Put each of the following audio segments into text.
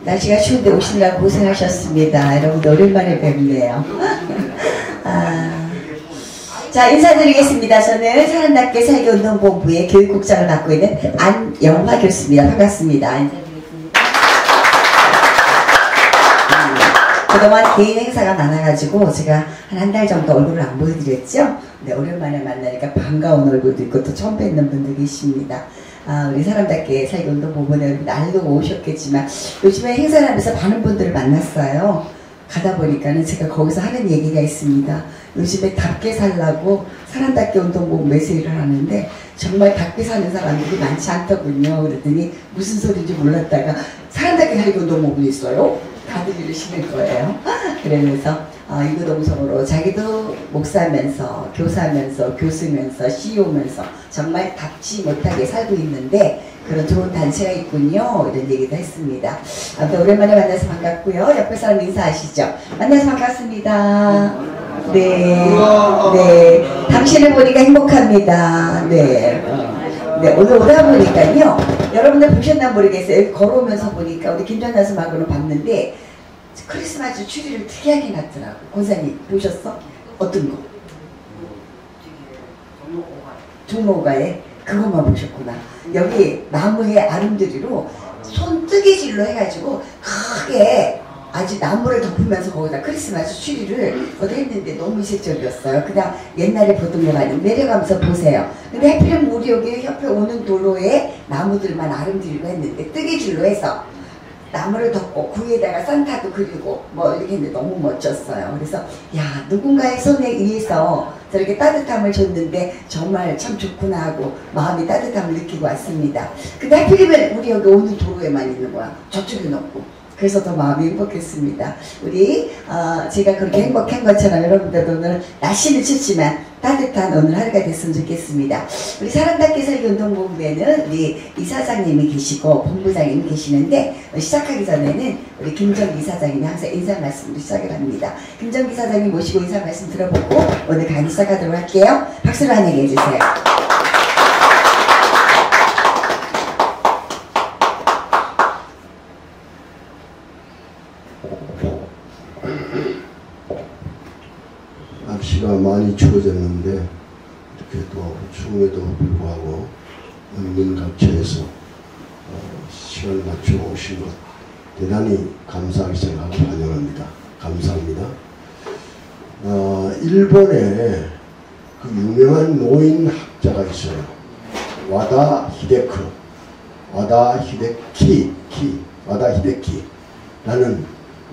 날씨가 추운데 오시느라 고생하셨습니다. 여러분들 오랜만에 뵙네요. 자, 인사드리겠습니다. 저는 사람답게 살기 운동본부의 교육국장을 맡고 있는 안영화 교수입니다. 반갑습니다. 그동안 개인 행사가 많아가지고 제가 한 달 정도 얼굴을 안 보여드렸죠? 네, 오랜만에 만나니까 반가운 얼굴도 있고 또 처음 뵙는 분들 계십니다. 우리 사람답게 살기 운동본부에 날도 오셨겠지만 요즘에 행사를 하면서 많은 분들을 만났어요. 가다 보니까는 제가 거기서 하는 얘기가 있습니다. 요즘에 답게 살라고 사람답게 운동본부에서 일을 하는데 정말 답게 사는 사람들이 많지 않더군요. 그랬더니 무슨 소리인지 몰랐다가 사람답게 살기 운동본부에 있어요? 다들 이러시는 거예요. 그러면서 이구동성으로 자기도 목사면서 교사면서 교수면서 CEO면서 정말 답지 못하게 살고 있는데 그런 좋은 단체가 있군요. 이런 얘기도 했습니다. 아무튼 오랜만에 만나서 반갑고요. 옆에 사람 인사하시죠. 만나서 반갑습니다. 네, 네, 당신을 보니까 행복합니다. 네. 네, 오늘 오다 보니까요. 여러분들 보셨나 모르겠어요. 여기 걸어오면서 보니까 우리 김전하 스님하고는 봤는데 크리스마스 추리를 특이하게 놨더라고. 권사님 보셨어? 어떤 거? 종로가에 그것만 보셨구나. 여기 나무에 아름드리로 손 뜨개질로 해가지고 크게 아주 나무를 덮으면서 거기다 크리스마스 추리를 거기 했는데 너무 이색적이었어요. 그냥 옛날에 보던 거 많이 내려가면서 보세요. 근데 하필이면 우리 여기 옆에 오는 도로에 나무들만 아름드리고 했는데 뜨개질로 해서 나무를 덮고 그 위에다가 산타도 그리고 뭐 이렇게 했는데 너무 멋졌어요. 그래서 야, 누군가의 손에 의해서 저렇게 따뜻함을 줬는데 정말 참 좋구나 하고 마음이 따뜻함을 느끼고 왔습니다. 근데 하필이면 우리 여기 오는 도로에만 있는 거야. 저쪽에는 없고. 그래서 더 마음이 행복했습니다. 우리 제가 그렇게 행복한 것처럼 여러분들도 오늘 날씨는 춥지만 따뜻한 오늘 하루가 됐으면 좋겠습니다. 우리 사람답게 살기 운동본부에는 우리 이사장님이 계시고 본부장님이 계시는데 시작하기 전에는 우리 김정기 이사장님이 항상 인사 말씀으로 시작을 합니다. 김정기 이사장님 모시고 인사 말씀 들어보고 오늘 강의 시작하도록 할게요. 박수로 환영해 주세요. 날씨가 많이 추워졌는데 이렇게 또 추움에도 불구하고 은민각처에서 시간을 맞춰 오신 것 대단히 감사하게 생각하고 환영합니다. 감사합니다. 일본에 그 유명한 노인 학자가 있어요. 와다 히데키라는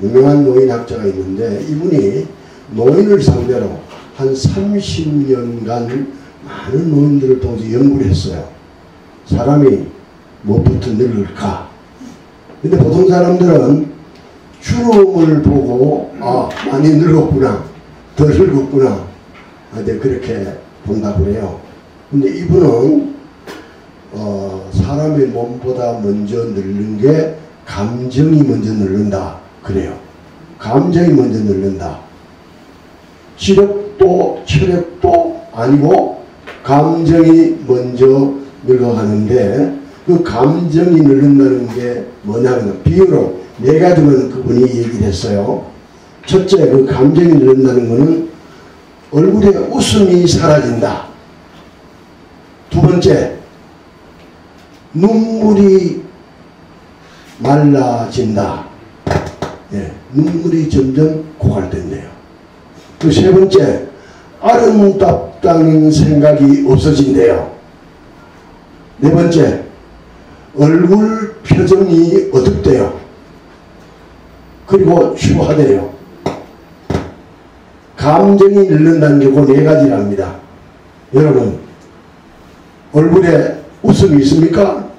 유명한 노인 학자가 있는데 이분이 노인을 상대로 한 30년간 많은 노인들을 통해서 연구를 했어요. 사람이 무엇부터 늙을까? 근데 보통 사람들은 주름을 보고 많이 늙었구나, 더 늙었구나, 그렇게 본다고 그래요. 근데 이분은 사람의 몸보다 먼저 늙는 게 감정이 먼저 늙는다 그래요. 감정이 먼저 늙는다. 지력도 체력도 아니고 감정이 먼저 늙어가는데 그 감정이 늙는다는 게 뭐냐면 비유로 네 가지만 그분이 얘기를 했어요. 첫째, 그 감정이 늙는다는 것은 얼굴에 웃음이 사라진다. 두 번째, 눈물이 말라진다. 예, 눈물이 점점 고갈된대요. 그 세 번째, 아름답다는 생각이 없어진대요. 네 번째, 얼굴 표정이 어둡대요. 그리고 추하대요. 감정이 늙는다는 게 그 네 가지랍니다. 여러분, 얼굴에 웃음이 있습니까?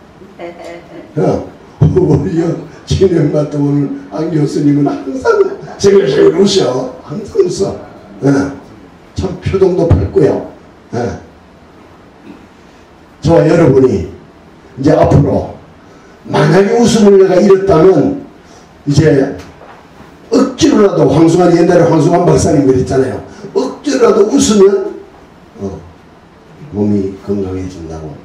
우리 진행받던 오늘 안 교수님은 항상 생글생글 웃어. 항상 웃어. 참 표정도 밝고요. 저와 여러분이 이제 앞으로 만약에 웃음을 내가 잃었다면 이제 억지로라도 황승환이 옛날에 황승환 박사님 그랬잖아요. 억지로라도 웃으면 몸이 건강해진다고.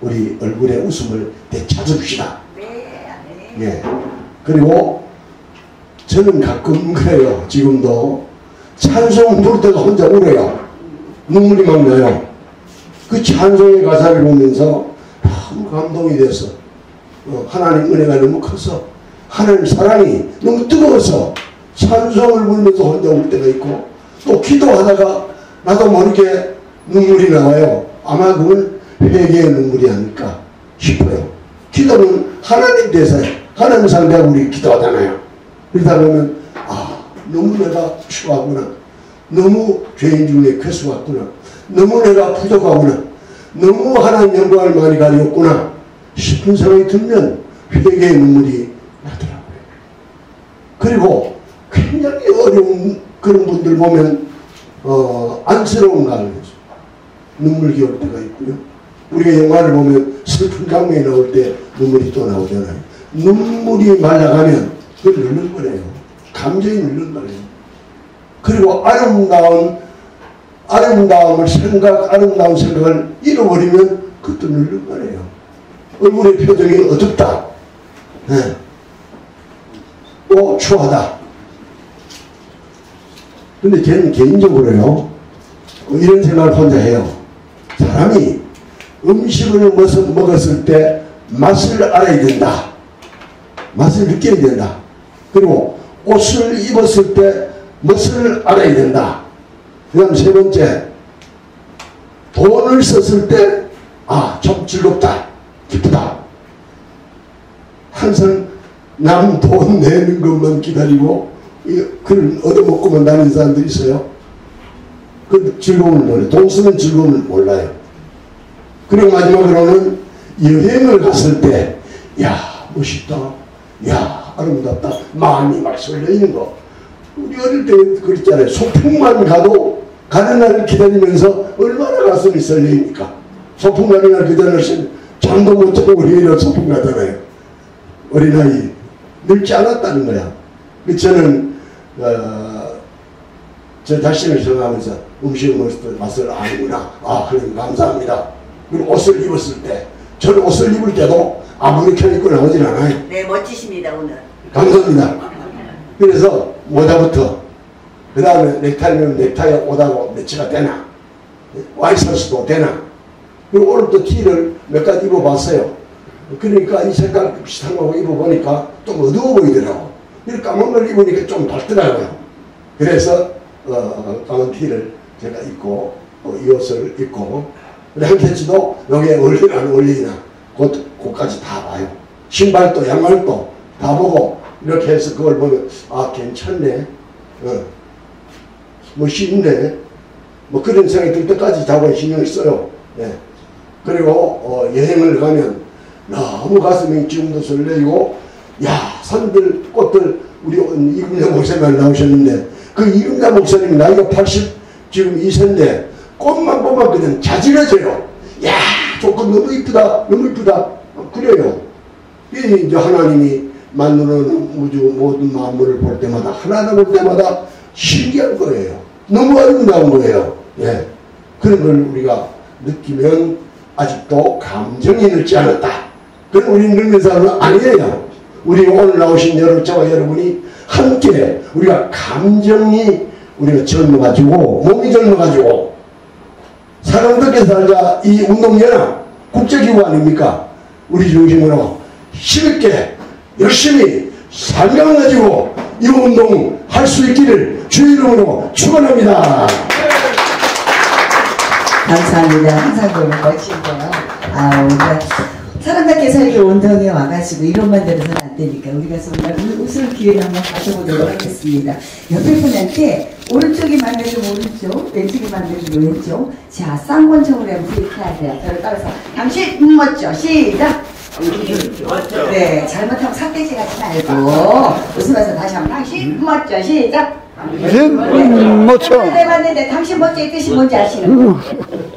우리 얼굴에 웃음을 되찾읍시다. 예. 그리고 저는 가끔 그래요. 지금도 찬송 부를 때가 혼자 울어요. 눈물이 막 나요. 그 찬송의 가사를 보면서 너무 감동이 돼서 하나님 은혜가 너무 커서 하나님 사랑이 너무 뜨거워서 찬송을 부르면서 혼자 울 때가 있고, 또 기도하다가 나도 모르게 눈물이 나와요. 아마 그건 회개의 눈물이 아닐까 싶어요. 기도는 하나님 대사예요. 하나님 상대하고 우리 기도하잖아요. 그러다 보면 너무 내가 추하구나, 너무 죄인 중에 괴수 같구나, 너무 내가 부족하구나, 너무 하나님 영광을 많이 가졌구나 싶은 생각이 들면 회개의 눈물이 나더라고요. 그리고 굉장히 어려운 그런 분들 보면 안쓰러운 가운데서 눈물겨울 때가 있고요. 우리가 영화를 보면 슬픈 장면이 나올 때 눈물이 또 나오잖아요. 눈물이 말라가면 그걸 누른 거래요. 감정이 누른 거래요. 그리고 아름다운 생각을 잃어버리면 그것도 누른 거래요. 얼굴의 표정이 어둡다, 네. 또 추하다. 근데 저는 개인적으로요, 이런 생각을 혼자 해요. 사람이 음식을 먹었을 때 맛을 알아야 된다. 맛을 느껴야 된다. 그리고 옷을 입었을 때 멋을 알아야 된다. 그 다음 세 번째, 돈을 썼을 때 참 즐겁다, 기쁘다. 항상 남 돈 내는 것만 기다리고 그걸 얻어먹고만 다니는 사람들이 있어요. 그 즐거움을 몰라요. 돈 쓰는 즐거움을 몰라요. 그리고 마지막으로는 여행을 갔을 때 멋있다, 아름답다, 마음이 막 설레이는 거. 우리 어릴 때 그랬잖아요. 소풍만 가도 가는 날을 기다리면서 얼마나 가슴이 설레입니까? 소풍 가는 날 기다리면 잠도 못 자고 우리가 소풍 가잖아요. 어린아이 늙지 않았다는 거야. 저는 저 자신을 생각하면서 음식을 먹을 때 맛을 아는구나. 그럼 감사합니다. 그리고 옷을 입었을 때, 저는 옷을 입을 때도 아무렇게나 입고 나오진 않아요. 네, 멋지십니다 오늘. 감사합니다. 그래서 모자부터, 그 다음에 넥타이면 넥타이 옷하고 매치가 되나, 와이셔츠도 되나. 그리고 오늘도 티를 몇 가지 입어봤어요. 그러니까 이 색깔 비슷한 거 입어보니까 좀 어두워 보이더라고. 까만 걸 입으니까 좀 밝더라고요. 그래서 까만 티를 제가 입고 이 옷을 입고, 한 캐치도 여기에 어울리나 안 어울리나 그것까지 다 봐요. 신발도 양말도 다 보고 이렇게 해서 그걸 보면 괜찮네, 멋있네, 그런 생각이 들 때까지 자고 신경을 써요. 예. 그리고 여행을 가면 너무 가슴이 지금도 설레이고, 산들 꽃들, 우리 이금자 목사님 나오셨는데 그 이금자 목사님 나이가 82세인데 꽃만 보면 그냥 자지러져요. 조금 너무 이쁘다, 너무 이쁘다, 그래요. 이제 하나님이 만드는 우주 모든 만물을 볼 때마다, 하나하나 볼 때마다 신기한 거예요. 너무 아름다운 거예요. 예. 그런 걸 우리가 느끼면 아직도 감정이 늙지 않았다. 그럼 우리 늙는 사람은 아니에요. 우리 오늘 나오신 저와 여러분이 함께 우리가 감정이 우리가 젊어가지고, 몸이 젊어가지고, 사람들께 살자 이 운동연합 국제기구 아닙니까? 우리 중심으로 힘있게 열심히 사명 가지고 이 운동 할 수 있기를 주의 이름으로 축원합니다. 감사합니다. 항상 너무 멋지고요. 우리가 사람답게 살기 운동에 와가지고 이론만 들어서는 안 되니까 우리가 정말 웃을 기회를 한번 가져보도록 하겠습니다. 옆에 분한테 오른쪽이 만들면 오른쪽, 왼쪽이 만들면 왼쪽. 자, 쌍권총으로 한번 이렇게 하세요. 저를 따라서 당신 멋져. 시작. 멋져. 네, 잘못하면 삿대질 하지 말고 웃으면서 다시 한번 당신 멋져. 시작. 멋져. 해봤는데 당신 멋져의 뜻이 뭔지 아시는 거?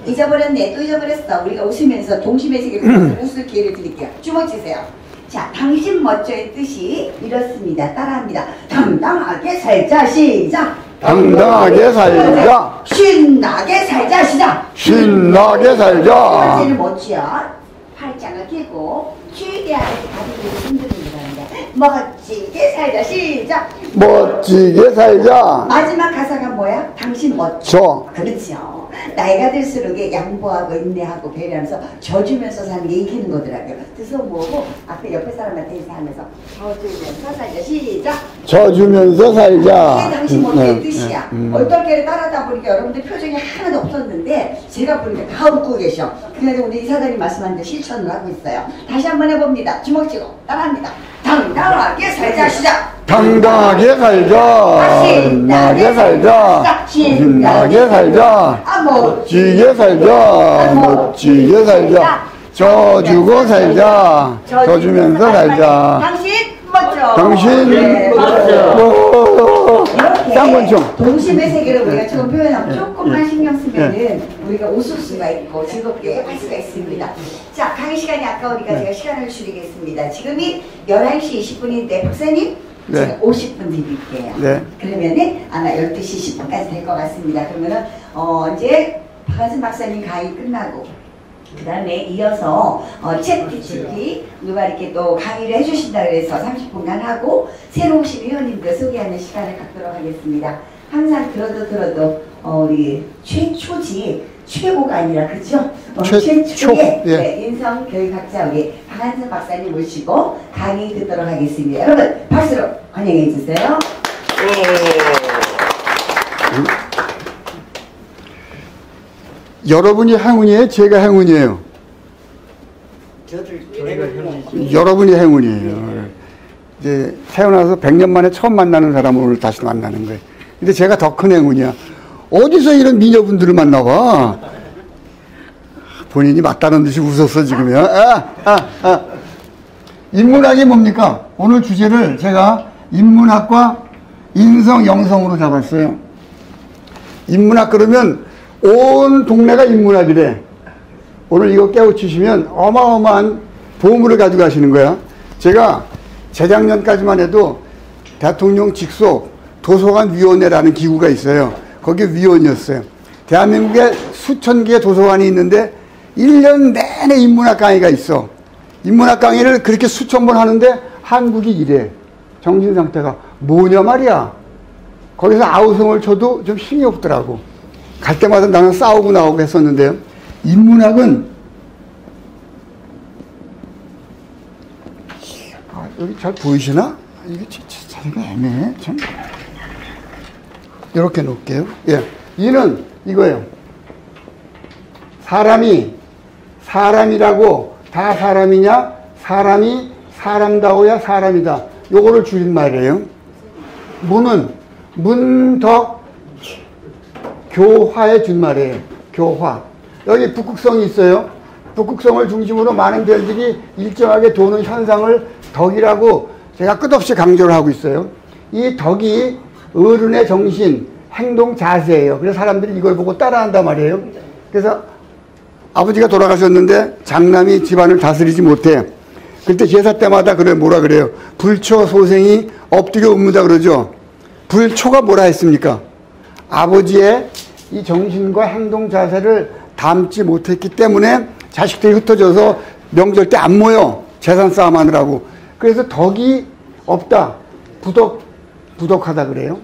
잊어버렸네. 또 잊어버렸어. 우리가 웃으면서 동심의 세계에서 웃을 기회를 드릴게요. 주먹 치세요. 자, 당신 멋져의 뜻이 이렇습니다. 따라합니다. 당당하게 살자. 시작. 당당하게 살자. 신나게 살자. 시작. 신나게 첫 살자. 번째는 멋지야. 팔짱을 끼고 길게 하게 다리를 흔드는 거라는데 멋지게 살자. 시작. 멋지게 살자. 마지막 가사가 뭐야? 당신 멋져. 저. 그렇죠. 나이가 들수록 양보하고 인내하고 배려하면서 져주면서 사는 게 이기는 거더라고요. 그래서 뭐고 앞에 옆에 사람한테 인사하면서 져주면서 살자. 시작. 져주면서 살자. 이게 당신 멋지의 뜻이야. 얼떨결에 따라다 보니까 여러분들 표정이 하나도 없었는데 제가 보니까 다 웃고 계셔. 그래서 오늘 이사장님 말씀하는데 실천을 하고 있어요. 다시 한번 해봅니다. 주먹 쥐고 따라합니다. 당당하게 살자. 시작. 당당하게 살자. 신나게 살자. 신나게 살자. 멋지게 살자. 멋지게 살자. 져주고 살자. 져주면서 살자. 당신 멋져. 당신 멋져. 쌍권총. 동심의 세계를 우리가 지금 표현하면 조금만 신경 쓰면은 우리가 웃을 수가 있고 즐겁게 할 수가 있습니다. 자, 강의 시간이 아까우니까 제가 시간을 줄이겠습니다. 지금이 11시 20분인데 박사님 제가 50분 드릴게요. 네. 그러면은 아마 12시 10분까지 될 것 같습니다. 그러면은 이제 박한순 박사님 강의 끝나고 그 다음에 이어서 챗GPT 누가 이렇게 또 강의를 해주신다 그래서 30분간 하고 새로 오신 회원님들 소개하는 시간을 갖도록 하겠습니다. 항상 들어도 우리 최초지 최고가 아니라 그죠? 최초의 예. 네, 인성교육학자 우리 박한순 박사님 모시고 강의 듣도록 하겠습니다. 여러분 박수로 환영해 주세요. 여러분이 행운이에요? 제가 행운이에요? 여러분이 행운이에요. 이제 태어나서 100년 만에 처음 만나는 사람을 오늘 다시 만나는 거예요. 근데 제가 더 큰 행운이야. 어디서 이런 미녀분들을 만나봐? 본인이 맞다는 듯이 웃었어, 지금요. 인문학이 뭡니까? 오늘 주제를 제가 인문학과 인성, 영성으로 잡았어요. 인문학 그러면 온 동네가 인문학이래. 오늘 이거 깨우치시면 어마어마한 보물을 가지고 가시는 거야. 제가 재작년까지만 해도 대통령 직속 도서관위원회라는 기구가 있어요. 거기 위원이었어요. 대한민국에 수천 개의 도서관이 있는데 1년 내내 인문학 강의가 있어. 인문학 강의를 그렇게 수천 번 하는데 한국이 이래. 정신 상태가 뭐냐 말이야. 거기서 아우성을 쳐도 좀 힘이 없더라고. 갈 때마다 나는 싸우고 나오고 했었는데요. 인문학은 여기 잘 보이시나? 이게 자리가 애매해. 참. 이렇게 놓을게요. 예. 이는 이거예요. 사람이라고 다 사람이냐? 사람이 사람다워야 사람이다. 요거를 줄인 말이에요. 문은 문덕 교화의 준말이에요. 교화. 여기 북극성이 있어요. 북극성을 중심으로 많은 별들이 일정하게 도는 현상을 덕이라고 제가 끝없이 강조를 하고 있어요. 이 덕이 어른의 정신, 행동 자세예요. 그래서 사람들이 이걸 보고 따라한단 말이에요. 그래서 아버지가 돌아가셨는데 장남이 집안을 다스리지 못해. 그때 제사 때마다 뭐라 그래요? 불초 소생이 엎드려 웁니다 그러죠. 불초가 뭐라 했습니까? 아버지의 이 정신과 행동 자세를 담지 못했기 때문에 자식들이 흩어져서 명절 때 안 모여. 재산 싸움 하느라고. 그래서 덕이 없다. 부덕하다 그래요.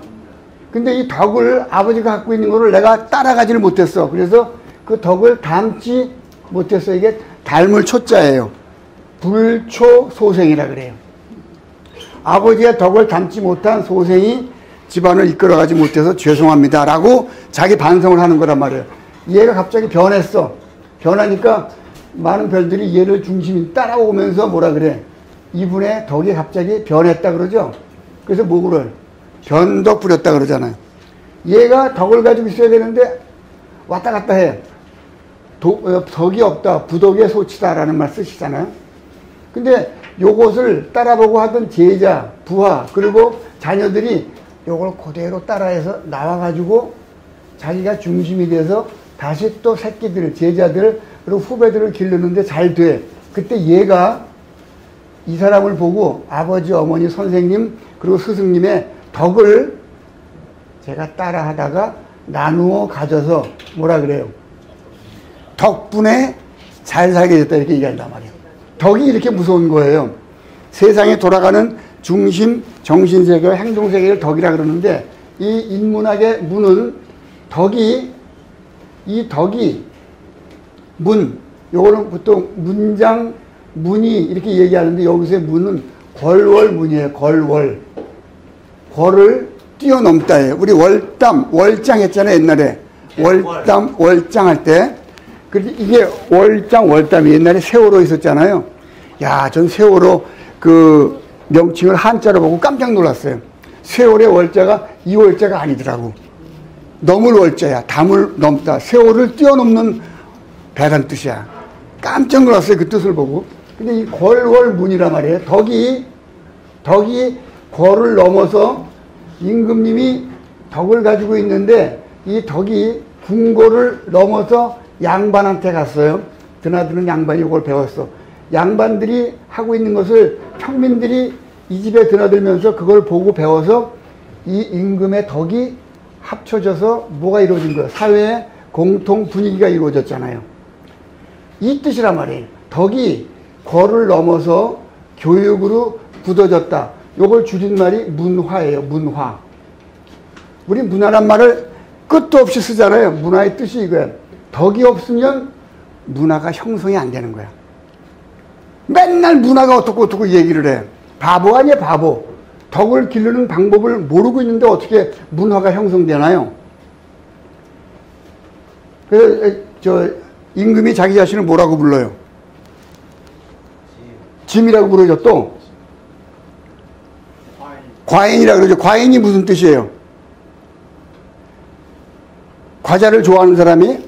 근데 이 덕을 아버지가 갖고 있는 거를 내가 따라가지를 못했어. 그래서 그 덕을 담지 못했어. 이게 닮을 초자예요. 불초소생이라 그래요. 아버지의 덕을 담지 못한 소생이 집안을 이끌어가지 못해서 죄송합니다 라고 자기 반성을 하는 거란 말이에요. 얘가 갑자기 변했어. 변하니까 많은 별들이 얘를 중심이 따라오면서 뭐라 그래? 이분의 덕이 갑자기 변했다 그러죠. 그래서 뭐를 변덕 부렸다 그러잖아요. 얘가 덕을 가지고 있어야 되는데 왔다 갔다 해. 덕이 없다. 부덕의 소치다라는 말 쓰시잖아요. 근데 요것을 따라보고 하던 제자, 부하, 그리고 자녀들이 요걸 그대로 따라해서 나와가지고 자기가 중심이 돼서 다시 또 새끼들, 제자들, 그리고 후배들을 기르는데 잘 돼. 그때 얘가 이 사람을 보고 아버지, 어머니, 선생님, 그리고 스승님의 덕을 제가 따라 하다가 나누어 가져서 뭐라 그래요? 덕분에 잘 살게 됐다 이렇게 얘기한단 말이에요. 덕이 이렇게 무서운 거예요. 세상에 돌아가는 중심, 정신세계와 행동세계를 덕이라 그러는데 이 인문학의 문은 덕이 이 덕이 문 요거는 보통 문장 문이 이렇게 얘기하는데 여기서의 문은 걸월문이에요. 걸월 걸을 뛰어넘다예요. 우리 월담 월장 했잖아요. 옛날에 월담 월장 할 때 그런데 이게 월장 월담이 옛날에 세월호 있었잖아요. 야, 전 세월호 그 명칭을 한자로 보고 깜짝 놀랐어요. 세월의 월자가 이 월자가 아니더라고. 넘을 월자야. 담을 넘다. 세월을 뛰어넘는 배란 뜻이야. 깜짝 놀랐어요. 그 뜻을 보고. 근데 이 걸월문이란 말이에요. 덕이 걸을 넘어서 임금님이 덕을 가지고 있는데 이 덕이 궁궐을 넘어서 양반한테 갔어요. 드나드는 양반이 이걸 배웠어. 양반들이 하고 있는 것을 평민들이 이 집에 드나들면서 그걸 보고 배워서 이 임금의 덕이 합쳐져서 뭐가 이루어진 거예요? 사회의 공통 분위기가 이루어졌잖아요. 이 뜻이란 말이에요. 덕이 거를 넘어서 교육으로 굳어졌다. 요걸 줄인 말이 문화예요. 문화. 우리 문화란 말을 끝도 없이 쓰잖아요. 문화의 뜻이 이거예요. 덕이 없으면 문화가 형성이 안 되는 거야. 맨날 문화가 어떻고 얘기를 해. 바보 아니야, 바보. 덕을 기르는 방법을 모르고 있는데 어떻게 문화가 형성되나요? 그래서 임금이 자기 자신을 뭐라고 불러요? 짐이라고 부르죠. 또 과인이라고 그러죠. 과인이 무슨 뜻이에요? 과자를 좋아하는 사람이,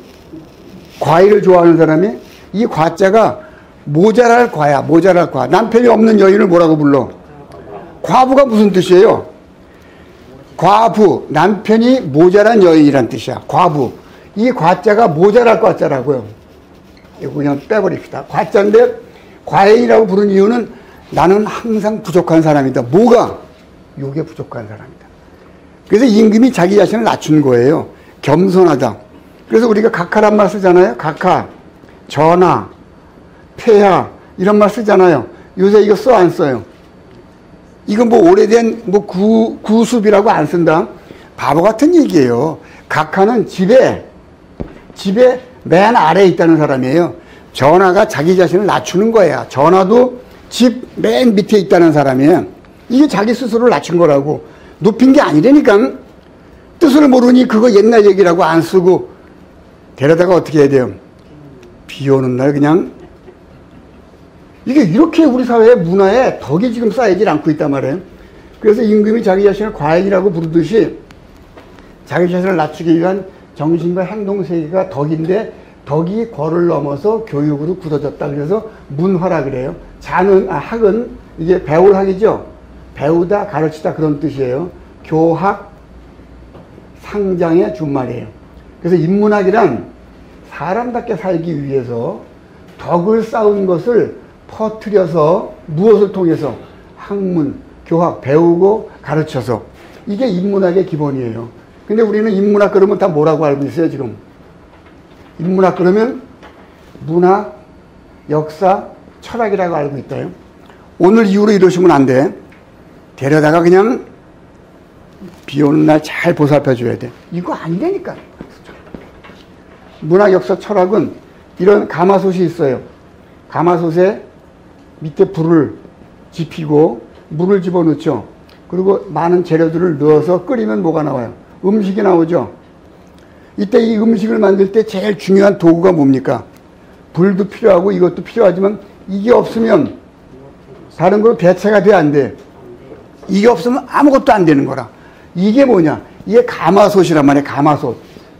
과일을 좋아하는 사람이, 이 과자가 모자랄 과야. 모자랄 과. 남편이 없는 여인을 뭐라고 불러? 과부가 무슨 뜻이에요? 과부. 남편이 모자란 여인이란 뜻이야. 과부. 이 과자가 모자랄 과자라고요. 이거 그냥 빼버립시다. 과자인데 과인이라고 부른 이유는 나는 항상 부족한 사람이다. 뭐가? 요게 부족한 사람이다. 그래서 임금이 자기 자신을 낮춘 거예요. 겸손하다. 그래서 우리가 각하란 말 쓰잖아요. 각하, 전하, 폐하 이런 말 쓰잖아요. 요새 이거 써 안 써요? 이거 뭐 오래된 뭐 구습이라고 안 쓴다. 바보 같은 얘기예요. 각하는 집에 맨 아래에 있다는 사람이에요. 전하가 자기 자신을 낮추는 거야. 전하도 집 맨 밑에 있다는 사람이에요. 이게 자기 스스로를 낮춘 거라고. 높인 게 아니라니까. 뜻을 모르니 그거 옛날 얘기라고 안 쓰고 데려다가 어떻게 해야 돼요? 비 오는 날 그냥 이게 이렇게 우리 사회의 문화에 덕이 지금 쌓이질 않고 있단 말이에요. 그래서 임금이 자기 자신을 과인이라고 부르듯이 자기 자신을 낮추기 위한 정신과 행동 세계가 덕인데 덕이 거를 넘어서 교육으로 굳어졌다. 그래서 문화라 그래요. 학은 이게 배울 학이죠. 배우다, 가르치다 그런 뜻이에요. 교학, 상장의 준말이에요. 그래서 인문학이란 사람답게 살기 위해서 덕을 쌓은 것을 퍼뜨려서 무엇을 통해서 학문, 교학, 배우고 가르쳐서 이게 인문학의 기본이에요. 근데 우리는 인문학 그러면 다 뭐라고 알고 있어요 지금? 인문학 그러면 문학, 역사, 철학이라고 알고 있다요. 오늘 이후로 이러시면 안 돼. 데려다가 그냥 비 오는 날 잘 보살펴 줘야 돼. 이거 아니라니까. 문학, 역사, 철학은 이런 가마솥이 있어요. 가마솥에 밑에 불을 지피고 물을 집어넣죠. 그리고 많은 재료들을 넣어서 끓이면 뭐가 나와요? 음식이 나오죠. 이때 이 음식을 만들 때 제일 중요한 도구가 뭡니까? 불도 필요하고 이것도 필요하지만 이게 없으면 다른 걸 대체가 돼 안 돼? 이게 없으면 아무것도 안 되는 거라. 이게 뭐냐? 이게 가마솥이란 말이에요. 가마솥.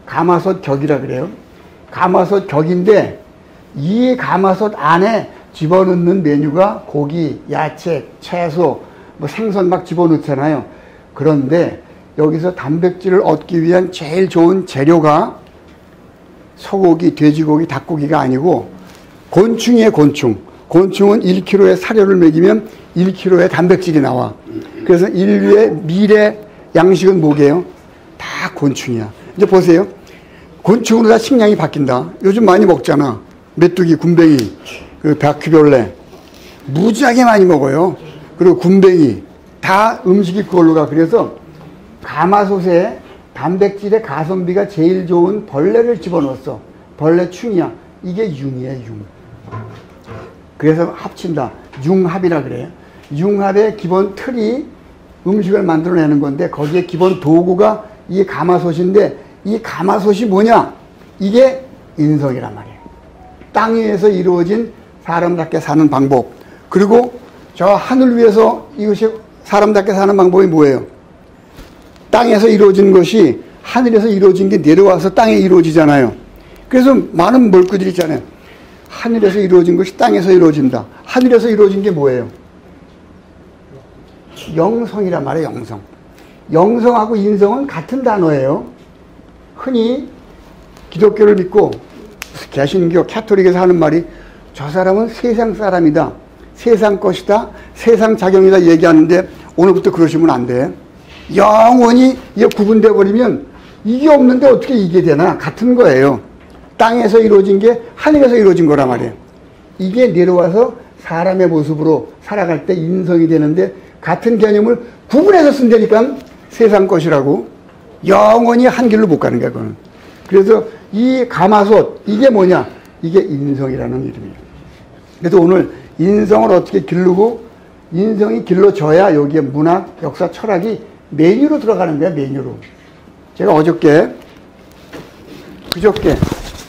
가마솥 격이라 그래요. 가마솥 격인데 이 가마솥 안에 집어넣는 메뉴가 고기, 야채, 채소, 뭐 생선 막 집어넣잖아요. 그런데 여기서 단백질을 얻기 위한 제일 좋은 재료가 소고기, 돼지고기, 닭고기가 아니고 곤충이에요. 곤충. 곤충은 1kg의 사료를 먹이면 1kg의 단백질이 나와. 그래서 인류의 미래 양식은 뭐게요? 다 곤충이야. 이제 보세요. 곤충으로 다 식량이 바뀐다. 요즘 많이 먹잖아. 메뚜기, 군뱅이, 그 바퀴벌레. 무지하게 많이 먹어요. 그리고 군뱅이, 다 음식이 그걸로 가. 그래서 가마솥에 단백질의 가성비가 제일 좋은 벌레를 집어넣었어. 벌레 충이야. 이게 융이에요, 융. 그래서 합친다. 융합이라 그래요. 융합의 기본 틀이 음식을 만들어내는 건데 거기에 기본 도구가 이 가마솥인데 이 가마솥이 뭐냐? 이게 인성이란 말이에요. 땅 위에서 이루어진 사람답게 사는 방법. 그리고 저 하늘 위에서 이것이 사람답게 사는 방법이 뭐예요? 땅에서 이루어진 것이 하늘에서 이루어진 게 내려와서 땅에 이루어지잖아요. 그래서 많은 물고기들이 있잖아요. 하늘에서 이루어진 것이 땅에서 이루어진다. 하늘에서 이루어진 게 뭐예요? 영성이란 말이에요. 영성. 영성하고 인성은 같은 단어예요. 흔히 기독교를 믿고 개신교, 캐토릭에서 하는 말이 저 사람은 세상 사람이다. 세상 것이다. 세상 작용이다 얘기하는데 오늘부터 그러시면 안 돼. 영원히 이게 구분되어 버리면 이게 없는데 어떻게 이게 되나? 같은 거예요. 땅에서 이루어진 게 하늘에서 이루어진 거란 말이에요. 이게 내려와서 사람의 모습으로 살아갈 때 인성이 되는데 같은 개념을 구분해서 쓴다니까 세상 것이라고. 영원히 한 길로 못 가는 거야, 그거는. 그래서 이 가마솥, 이게 뭐냐? 이게 인성이라는 이름이에요. 그래서 오늘 인성을 어떻게 기르고 인성이 길러져야 여기에 문학, 역사, 철학이 메뉴로 들어가는 거야, 메뉴로. 제가 그저께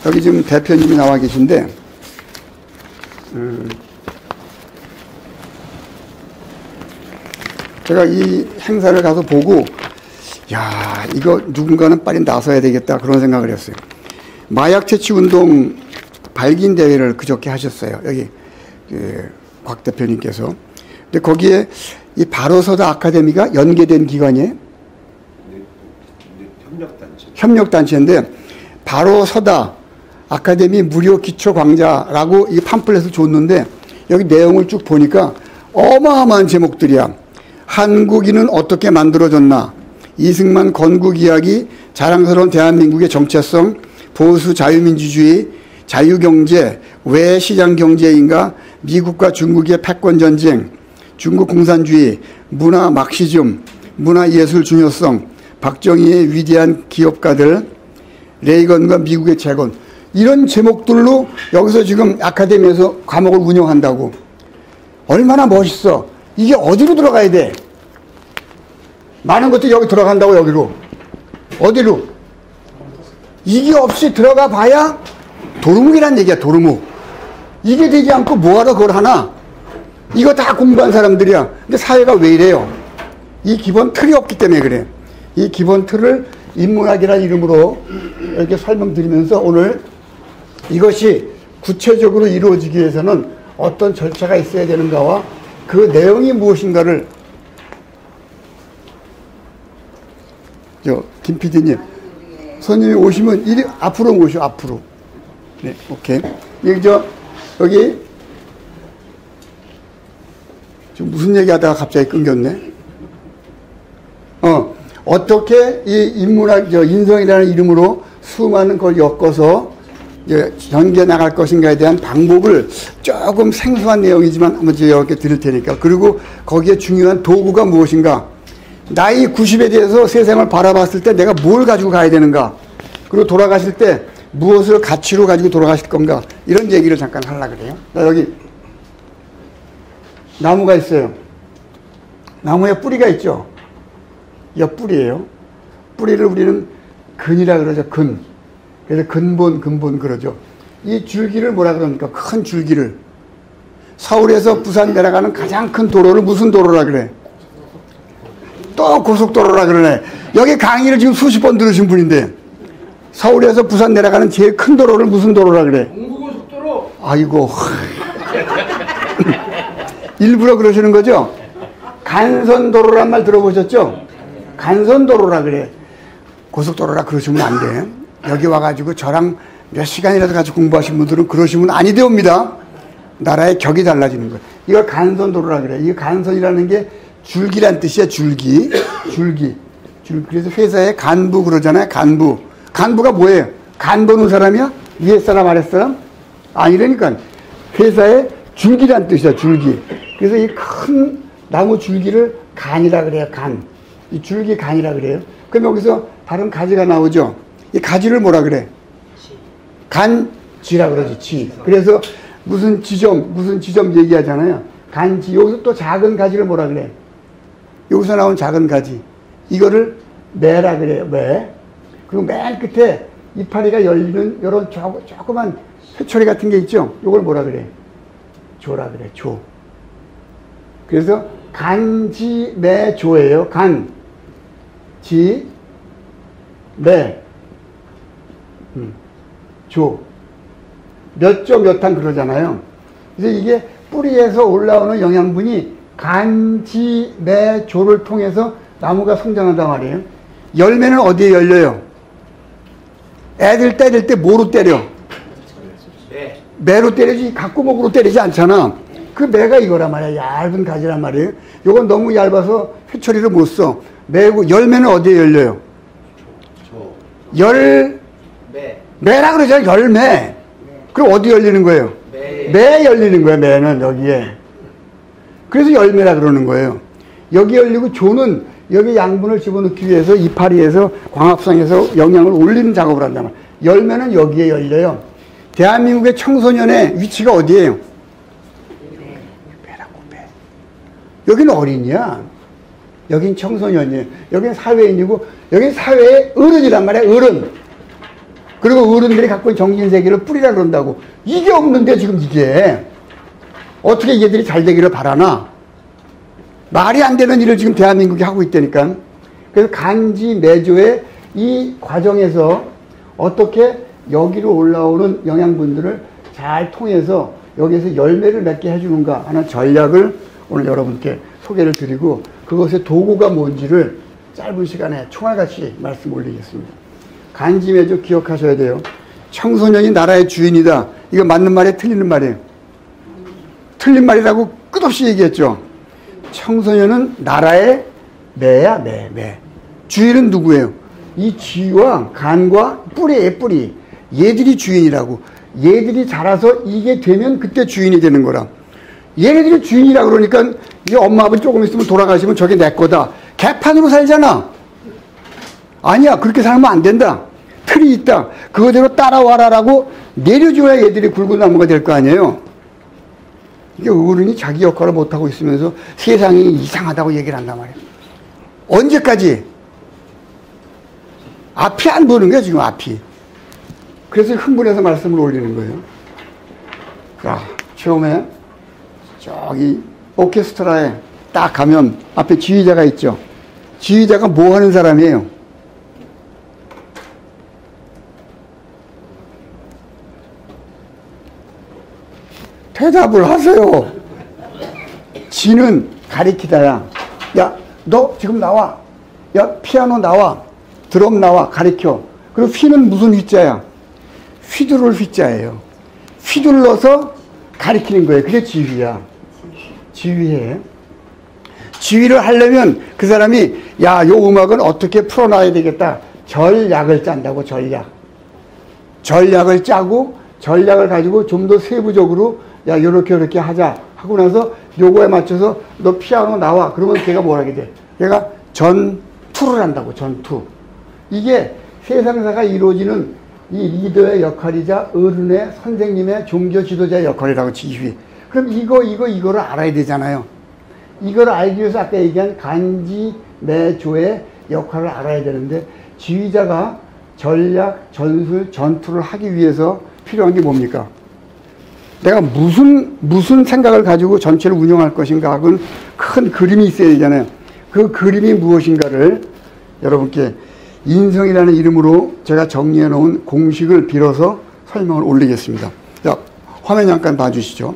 여기 지금 대표님이 나와 계신데 제가 이 행사를 가서 보고 야, 이거 누군가는 빨리 나서야 되겠다 그런 생각을 했어요. 마약 퇴치 운동 발긴 대회를 그저께 하셨어요. 여기 곽 대표님께서. 근데 거기에 이 바로서다 아카데미가 연계된 기관이에요. 협력단체인데 바로서다 아카데미 무료 기초 강좌라고 이 팜플렛을 줬는데 여기 내용을 쭉 보니까 어마어마한 제목들이야. 한국인은 어떻게 만들어졌나? 이승만 건국 이야기, 자랑스러운 대한민국의 정체성, 보수 자유민주주의, 자유경제, 왜 시장경제인가, 미국과 중국의 패권전쟁, 중국 공산주의, 문화 막시즘, 문화예술 중요성, 박정희의 위대한 기업가들, 레이건과 미국의 재건, 이런 제목들로 여기서 지금 아카데미에서 과목을 운영한다고. 얼마나 멋있어. 이게 어디로 들어가야 돼? 많은 것들이 여기 들어간다고, 여기로. 어디로? 이게 없이 들어가 봐야 도루묵이란 얘기야, 도루묵. 이게 되지 않고 뭐하러 그걸 하나? 이거 다 공부한 사람들이야. 근데 사회가 왜 이래요? 이 기본 틀이 없기 때문에 그래. 이 기본 틀을 인문학이라는 이름으로 이렇게 설명드리면서 오늘 이것이 구체적으로 이루어지기 위해서는 어떤 절차가 있어야 되는가와 그 내용이 무엇인가를 김 PD님, 손님이 오시면 이리 앞으로 모셔, 앞으로. 네, 오케이. 여기 지금 무슨 얘기하다가 갑자기 끊겼네. 어떻게 이 인문학, 인성이라는 이름으로 수많은 걸 엮어서 전개 나갈 것인가에 대한 방법을 조금 생소한 내용이지만 한번 제가 이렇게 드릴 테니까. 그리고 거기에 중요한 도구가 무엇인가. 나이 90에 대해서 세상을 바라봤을 때 내가 뭘 가지고 가야 되는가. 그리고 돌아가실 때 무엇을 가치로 가지고 돌아가실 건가. 이런 얘기를 잠깐 하려고 그래요. 여기 나무가 있어요. 나무에 뿌리가 있죠. 이게 뿌리예요. 뿌리를 우리는 근이라 그러죠. 근. 그래서 근본 그러죠. 이 줄기를 뭐라 그럽니까? 큰 줄기를. 서울에서 부산 내려가는 가장 큰 도로를 무슨 도로라 그래? 또 고속도로라 그러네. 여기 강의를 지금 수십 번 들으신 분인데 서울에서 부산 내려가는 제일 큰 도로를 무슨 도로라 그래? 동부고속도로. 아이고. 일부러 그러시는 거죠? 간선도로란 말 들어보셨죠? 간선도로라 그래. 고속도로라 그러시면 안 돼. 여기 와가지고 저랑 몇 시간이라도 같이 공부하신 분들은 그러시면 아니 되옵니다. 나라의 격이 달라지는 거예요. 이걸 간선도로라 그래. 이 간선이라는 게 줄기란 뜻이야, 줄기. 그래서 회사에 간부 그러잖아요, 간부. 간부가 뭐예요? 간 보는 사람이야? 위에 사람, 아래 사람? 아니라니까. 회사에 줄기란 뜻이야, 줄기. 그래서 이 큰 나무 줄기를 간이라 그래요. 간. 이 줄기 간이라 그래요. 그럼 여기서 다른 가지가 나오죠. 이 가지를 뭐라 그래? 간지라 그러지. 지. 그래서 무슨 지점 얘기하잖아요. 간지. 여기서 또 작은 가지를 뭐라 그래? 여기서 나온 작은 가지. 이거를 매라 그래요. 매. 그리고 맨 끝에 이파리가 열리는 이런 조그만 회초리 같은 게 있죠. 이걸 뭐라 그래? 조라 그래. 조. 그래서 간지매조예요. 간, 지, 매, 조. 몇 조 몇 항 그러잖아요. 그래서 이게 뿌리에서 올라오는 영양분이 간지매조를 통해서 나무가 성장한단 말이에요. 열매는 어디에 열려요? 애들 때릴 때 뭐로 때려? 매로 때리지 갖구목으로 때리지 않잖아. 그 매가 이거란 말이야. 얇은 가지란 말이에요. 요건 너무 얇아서 회초리를 못 써. 매고 열매는 어디에 열려요? 매라 그러잖아. 열매. 그럼 어디 열리는 거예요? 매 열리는 거예요. 매는 여기에. 그래서 열매라 그러는 거예요. 여기 열리고 조는 여기 양분을 집어넣기 위해서 이파리에서 광합성에서 영양을 올리는 작업을 한단 말이에요. 열매는 여기에 열려요. 대한민국의 청소년의 위치가 어디예요? 배라고 배. 여기는 어린이야. 여긴 청소년이에요. 여긴 사회인이고 여긴 사회의 어른이란 말이야. 어른. 그리고 어른들이 갖고 있는 정신세계를 뿌리라 그런다고. 이게 없는데 지금 이게. 어떻게 얘들이 잘 되기를 바라나? 말이 안 되는 일을 지금 대한민국이 하고 있다니까. 그래서 간지매조의 이 과정에서 어떻게 여기로 올라오는 영양분들을 잘 통해서 여기에서 열매를 맺게 해주는가 하는 전략을 오늘 여러분께 소개를 드리고 그것의 도구가 뭔지를 짧은 시간에 총알같이 말씀 올리겠습니다. 간지매조 기억하셔야 돼요. 청소년이 나라의 주인이다. 이거 맞는 말이에요? 틀리는 말이에요? 틀린 말이라고 끝없이 얘기했죠. 청소년은 나라의 매야, 매. 주인은 누구예요? 이 지와 간과 뿌리예요, 뿌리. 얘들이 주인이라고. 얘들이 자라서 이게 되면 그때 주인이 되는 거라. 얘네들이 주인이라 그러니까 이 엄마 아버지 조금 있으면 돌아가시면 저게 내 거다. 개판으로 살잖아. 아니야, 그렇게 살면 안 된다. 틀이 있다. 그거대로 따라와라라고 내려줘야 얘들이 굵은 나무가 될 거 아니에요. 이게 어른이 자기 역할을 못하고 있으면서 세상이 이상하다고 얘기를 한단 말이에요. 언제까지? 앞이 안 보는 거야, 지금 앞이. 그래서 흥분해서 말씀을 올리는 거예요. 자, 처음에 저기 오케스트라에 딱 가면 앞에 지휘자가 있죠. 지휘자가 뭐 하는 사람이에요? 대답을 하세요. 지는 가리키다야. 야, 너 지금 나와. 야, 피아노 나와. 드럼 나와. 가리켜. 그리고 휘는 무슨 휘자야? 휘두를 휘자예요. 휘둘러서 가리키는 거예요. 그게 지휘야. 지휘해. 지휘를 하려면 그 사람이 야, 요 음악은 어떻게 풀어놔야 되겠다. 전략을 짠다고, 전략. 전략을 짜고 전략을 가지고 좀 더 세부적으로 야, 요렇게 하자 하고 나서 요거에 맞춰서 너 피아노 나와. 그러면 걔가 뭘 하게 돼? 걔가 전투를 한다고, 전투. 이게 세상사가 이루어지는 이 리더의 역할이자 어른의 선생님의 종교 지도자의 역할이라고, 지휘. 그럼 이거를 알아야 되잖아요. 이걸 알기 위해서 아까 얘기한 간지매조의 역할을 알아야 되는데 지휘자가 전략, 전술, 전투를 하기 위해서 필요한 게 뭡니까? 내가 무슨 생각을 가지고 전체를 운영할 것인가 하고는 큰 그림이 있어야 되잖아요. 그 그림이 무엇인가를 여러분께 인성이라는 이름으로 제가 정리해 놓은 공식을 빌어서 설명을 올리겠습니다. 자, 화면 잠깐 봐주시죠.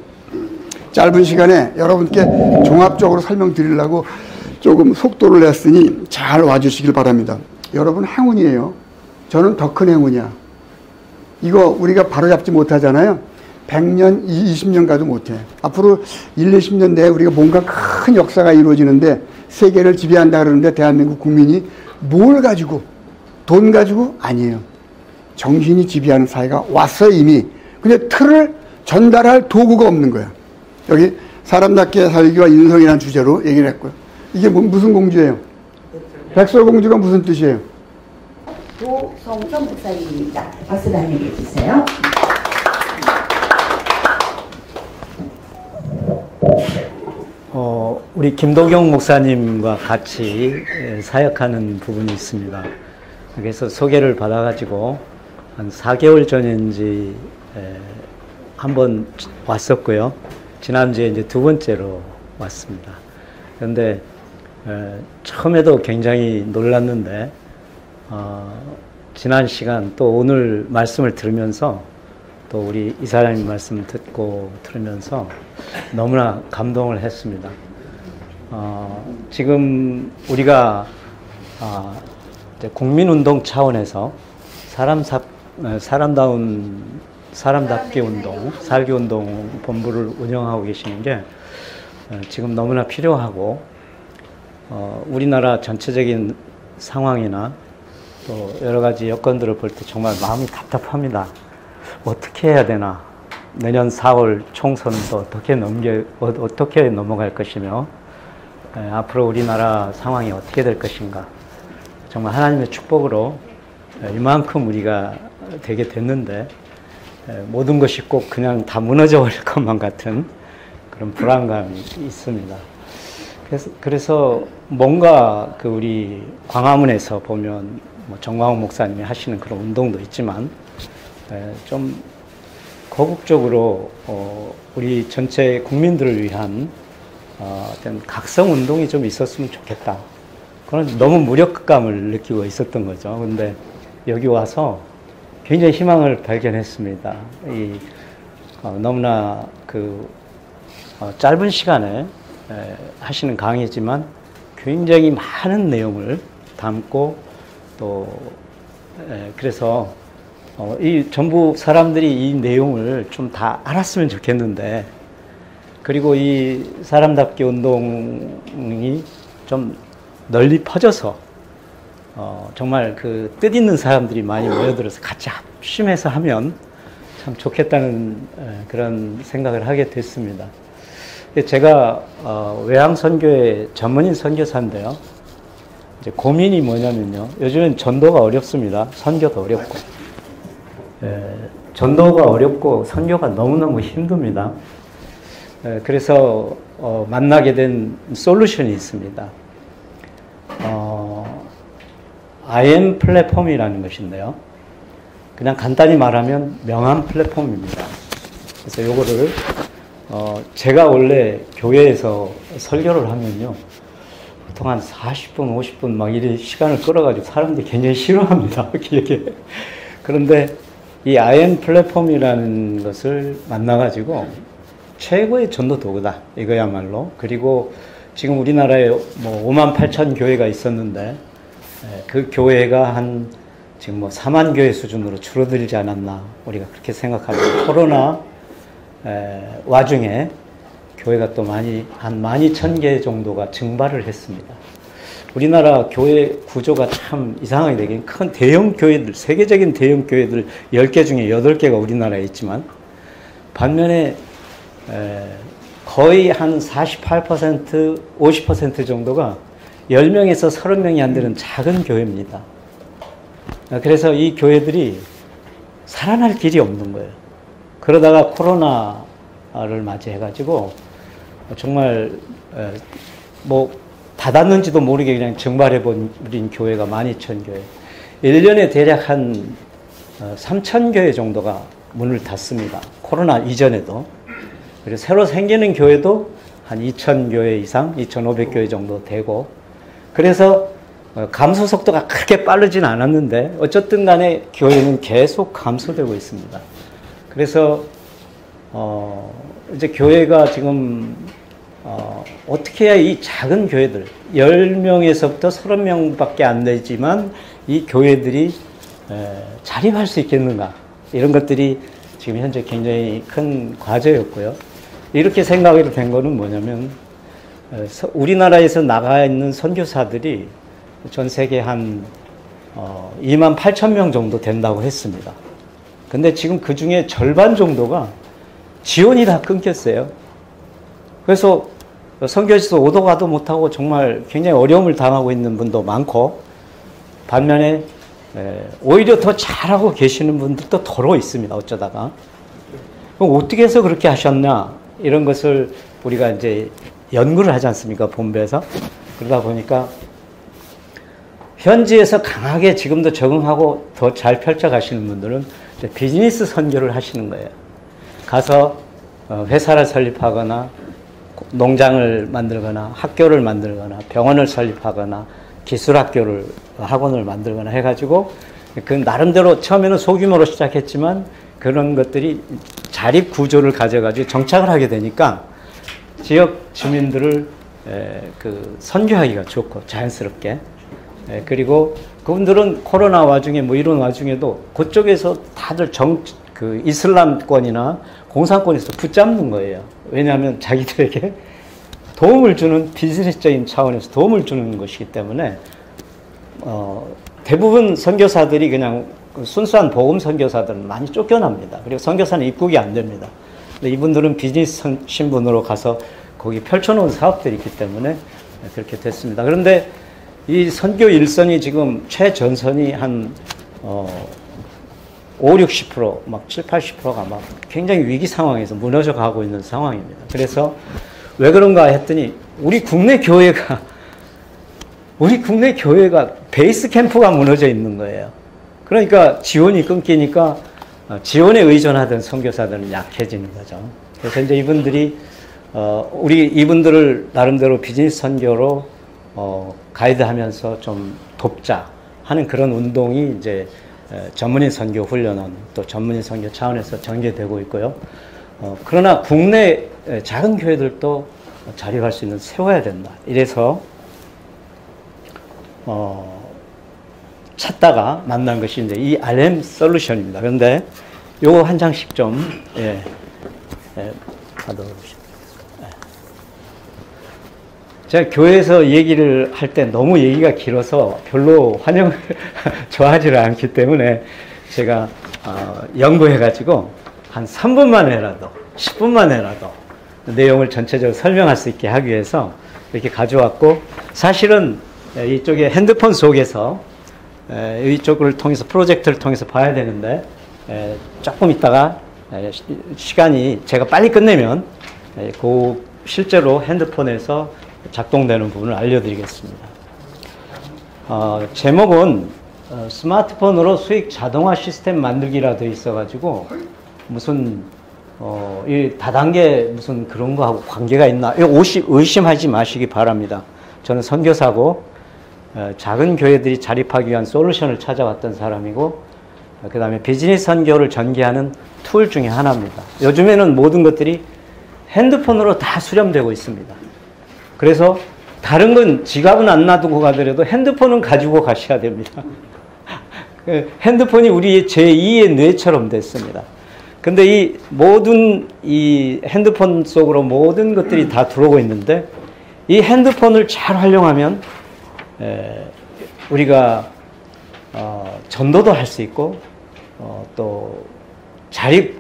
짧은 시간에 여러분께 종합적으로 설명드리려고 조금 속도를 냈으니 잘 와주시길 바랍니다. 여러분 행운이에요. 저는 더 큰 행운이야. 이거 우리가 바로잡지 못하잖아요. 100년, 20년 가도 못해. 앞으로 1, 20년 내에 우리가 뭔가 큰 역사가 이루어지는데 세계를 지배한다 그러는데 대한민국 국민이 뭘 가지고, 돈 가지고? 아니에요. 정신이 지배하는 사회가 왔어요, 이미. 근데 틀을 전달할 도구가 없는 거야. 여기 사람답게 살기와 인성이라는 주제로 얘기를 했고요. 이게 무슨 공주예요? 백설공주가 무슨 뜻이에요? 도성선 목사님입니다. 박수 달리게 해주세요. 우리 김도경 목사님과 같이 사역하는 부분이 있습니다. 그래서 소개를 받아가지고 한 4개월 전인지 한번 왔었고요. 지난주에 이제 두 번째로 왔습니다. 그런데 처음에도 굉장히 놀랐는데 지난 시간 또 오늘 말씀을 들으면서 또 우리 이사장님 말씀 듣고 들으면서 너무나 감동을 했습니다. 지금 우리가 이제 국민운동 차원에서 사람답게 운동, 살기운동 본부를 운영하고 계시는 게 지금 너무나 필요하고 우리나라 전체적인 상황이나 또 여러 가지 여건들을 볼 때 정말 마음이 답답합니다. 어떻게 해야 되나? 내년 4월 총선도 어떻게 넘어갈 것이며 앞으로 우리나라 상황이 어떻게 될 것인가? 정말 하나님의 축복으로 이만큼 우리가 되게 됐는데 모든 것이 꼭 그냥 다 무너져 버릴 것만 같은 그런 불안감이 있습니다. 그래서 뭔가 그 우리 광화문에서 보면 뭐 정광훈 목사님이 하시는 그런 운동도 있지만 좀 거국적으로 우리 전체 국민들을 위한 어떤 각성 운동이 좀 있었으면 좋겠다. 그런 너무 무력감을 느끼고 있었던 거죠. 근데 여기 와서 굉장히 희망을 발견했습니다. 너무나 짧은 시간에 하시는 강의지만 굉장히 많은 내용을 담고 또 그래서 이 전부 사람들이 이 내용을 좀 다 알았으면 좋겠는데 그리고 이 사람답게 운동이 좀 널리 퍼져서 정말 그 뜻있는 사람들이 많이 모여들어서 같이 합심해서 하면 참 좋겠다는 그런 생각을 하게 됐습니다. 제가 외항선교회 전문인 선교사인데요. 이제 고민이 뭐냐면요. 요즘엔 전도가 어렵습니다. 선교도 어렵고. 전도가 어렵고 선교가 너무너무 힘듭니다. 그래서 만나게 된 솔루션이 있습니다. IM 플랫폼이라는 것인데요. 그냥 간단히 말하면 명함 플랫폼입니다. 그래서 요거를 제가 원래 교회에서 설교를 하면요. 보통 한 40분, 50분 막 이래 시간을 끌어가지고 사람들이 굉장히 싫어합니다. 그런데 이 IM 플랫폼이라는 것을 만나가지고 최고의 전도 도구다. 이거야말로. 그리고 지금 우리나라에 뭐 5만 8천 교회가 있었는데 그 교회가 지금 뭐 4만 교회 수준으로 줄어들지 않았나. 우리가 그렇게 생각합니다. 코로나 와중에 교회가 또 한 12,000개 정도가 증발을 했습니다. 우리나라 교회 구조가 참 이상하게 되긴 큰 대형 교회들, 세계적인 대형 교회들 10개 중에 8개가 우리나라에 있지만 반면에 거의 한 48%, 50% 정도가 10명에서 30명이 안 되는 작은 교회입니다. 그래서 이 교회들이 살아날 길이 없는 거예요. 그러다가 코로나를 맞이해가지고 정말 뭐 닫았는지도 모르게 그냥 증발해버린 교회가 12,000교회. 1년에 대략 한 3,000교회 정도가 문을 닫습니다. 코로나 이전에도. 그리고 새로 생기는 교회도 한 2,000교회 이상, 2,500교회 정도 되고. 그래서 감소 속도가 그렇게 빠르진 않았는데 어쨌든 간에 교회는 계속 감소되고 있습니다. 그래서 이제 교회가 지금 어떻게 해야 이 작은 교회들 10명에서부터 30명밖에 안 되지만 이 교회들이 자립할 수 있겠는가, 이런 것들이 지금 현재 굉장히 큰 과제였고요. 이렇게 생각이 된 거는 뭐냐면 우리나라에서 나가 있는 선교사들이 전 세계 한 2만 8천 명 정도 된다고 했습니다. 근데 지금 그 중에 절반 정도가 지원이 다 끊겼어요. 그래서 선교지에서 오도 가도 못하고 정말 굉장히 어려움을 당하고 있는 분도 많고, 반면에 오히려 더 잘하고 계시는 분들도 더러 있습니다. 어쩌다가. 그럼 어떻게 해서 그렇게 하셨나, 이런 것을 우리가 이제 연구를 하지 않습니까, 본부에서. 그러다 보니까 현지에서 강하게 지금도 적응하고 더 잘 펼쳐가시는 분들은 이제 비즈니스 선교를 하시는 거예요. 가서 회사를 설립하거나 농장을 만들거나 학교를 만들거나 병원을 설립하거나 기술학교를 학원을 만들거나 해가지고 그 나름대로 처음에는 소규모로 시작했지만 그런 것들이 자립 구조를 가져가지고 정착을 하게 되니까 지역 주민들을 그 선교하기가 좋고 자연스럽게. 그리고 그분들은 코로나 와중에 뭐 이런 와중에도 그쪽에서 다들 그 이슬람권이나 공산권에서 붙잡는 거예요. 왜냐하면 자기들에게 도움을 주는, 비즈니스적인 차원에서 도움을 주는 것이기 때문에 대부분 선교사들이 그냥 순수한 복음 선교사들은 많이 쫓겨납니다. 그리고 선교사는 입국이 안 됩니다. 근데 이분들은 비즈니스 신분으로 가서 거기 펼쳐놓은 사업들이 있기 때문에 그렇게 됐습니다. 그런데 이 선교 일선이 지금 최전선이 한 5, 60%, 막 7, 80%가 막 굉장히 위기 상황에서 무너져 가고 있는 상황입니다. 그래서 왜 그런가 했더니 우리 국내 교회가 베이스 캠프가 무너져 있는 거예요. 그러니까 지원이 끊기니까 지원에 의존하던 선교사들은 약해지는 거죠. 그래서 이제 이분들이 이분들을 나름대로 비즈니스 선교로 가이드하면서 좀 돕자 하는 그런 운동이 이제 전문인 선교 훈련원 또 전문인 선교 차원에서 전개되고 있고요. 그러나 국내 작은 교회들도 자립할 수 있는 세워야 된다. 이래서 찾다가 만난 것이 이제 이 RM 솔루션입니다. 그런데 요거 한 장씩 좀 받아보시죠. 제가 교회에서 얘기를 할 때 너무 얘기가 길어서 별로 환영을 좋아하지를 않기 때문에 제가 연구해가지고 한 3분만이라도 10분만이라도 내용을 전체적으로 설명할 수 있게 하기 위해서 이렇게 가져왔고, 사실은 이쪽에 핸드폰 속에서 이쪽을 통해서 프로젝트를 통해서 봐야 되는데 조금 있다가 시간이 제가 빨리 끝내면 그 실제로 핸드폰에서 작동되는 부분을 알려드리겠습니다. 제목은 스마트폰으로 수익 자동화 시스템 만들기라 되어 있어가지고 무슨 이 다단계 무슨 그런 거하고 관계가 있나, 이거 의심하지 마시기 바랍니다. 저는 선교사고 작은 교회들이 자립하기 위한 솔루션을 찾아왔던 사람이고, 그 다음에 비즈니스 선교를 전개하는 툴 중에 하나입니다. 요즘에는 모든 것들이 핸드폰으로 다 수렴되고 있습니다. 그래서 다른 건 지갑은 안 놔두고 가더라도 핸드폰은 가지고 가셔야 됩니다. 핸드폰이 우리의 제2의 뇌처럼 됐습니다. 근데 이 모든 이 핸드폰 속으로 모든 것들이 다 들어오고 있는데, 이 핸드폰을 잘 활용하면 우리가 전도도 할 수 있고 또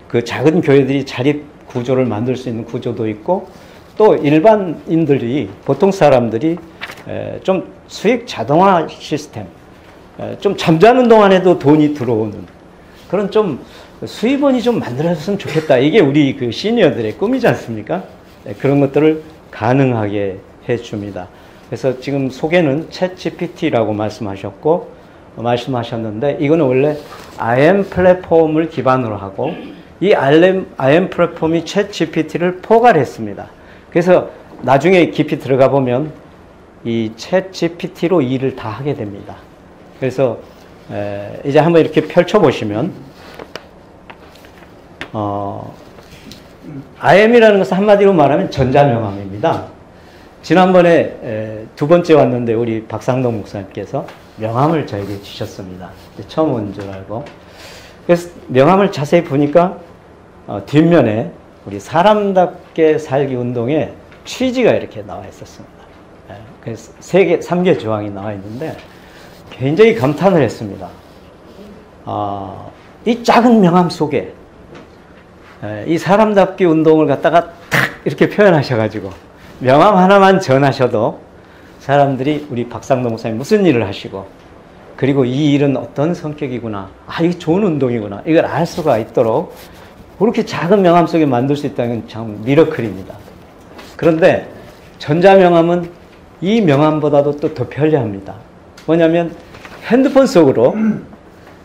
그 작은 교회들이 자립 구조를 만들 수 있는 구조도 있고, 또 일반인들이, 보통 사람들이 좀 수익 자동화 시스템, 좀 잠자는 동안에도 돈이 들어오는 그런 좀 수입원이 좀 만들어졌으면 좋겠다. 이게 우리 그 시니어들의 꿈이지 않습니까? 그런 것들을 가능하게 해줍니다. 그래서 지금 소개는 챗GPT라고 말씀하셨는데, 이거는 원래 IM 플랫폼을 기반으로 하고, 이 IM 플랫폼이 챗GPT를 포괄했습니다. 그래서 나중에 깊이 들어가 보면 이 챗GPT로 일을 다 하게 됩니다. 그래서 이제 한번 이렇게 펼쳐보시면 IM이라는 것은 한마디로 말하면 전자명함입니다. 지난번에 두 번째 왔는데 우리 박상동 목사님께서 명함을 저에게 주셨습니다. 처음 온 줄 알고. 그래서 명함을 자세히 보니까 뒷면에 우리 사람답게 살기 운동의 취지가 이렇게 나와 있었습니다. 그래서 3개 조항이 나와 있는데 굉장히 감탄을 했습니다. 이 작은 명함 속에 이 사람답게 운동을 갖다가 탁 이렇게 표현하셔가지고 명함 하나만 전하셔도 사람들이 우리 박상도 목사님 무슨 일을 하시고, 그리고 이 일은 어떤 성격이구나, 이게 좋은 운동이구나, 이걸 알 수가 있도록 그렇게 작은 명함 속에 만들 수 있다는 참 미러클입니다. 그런데 전자명함은 이 명함보다도 또 더 편리합니다. 뭐냐면 핸드폰 속으로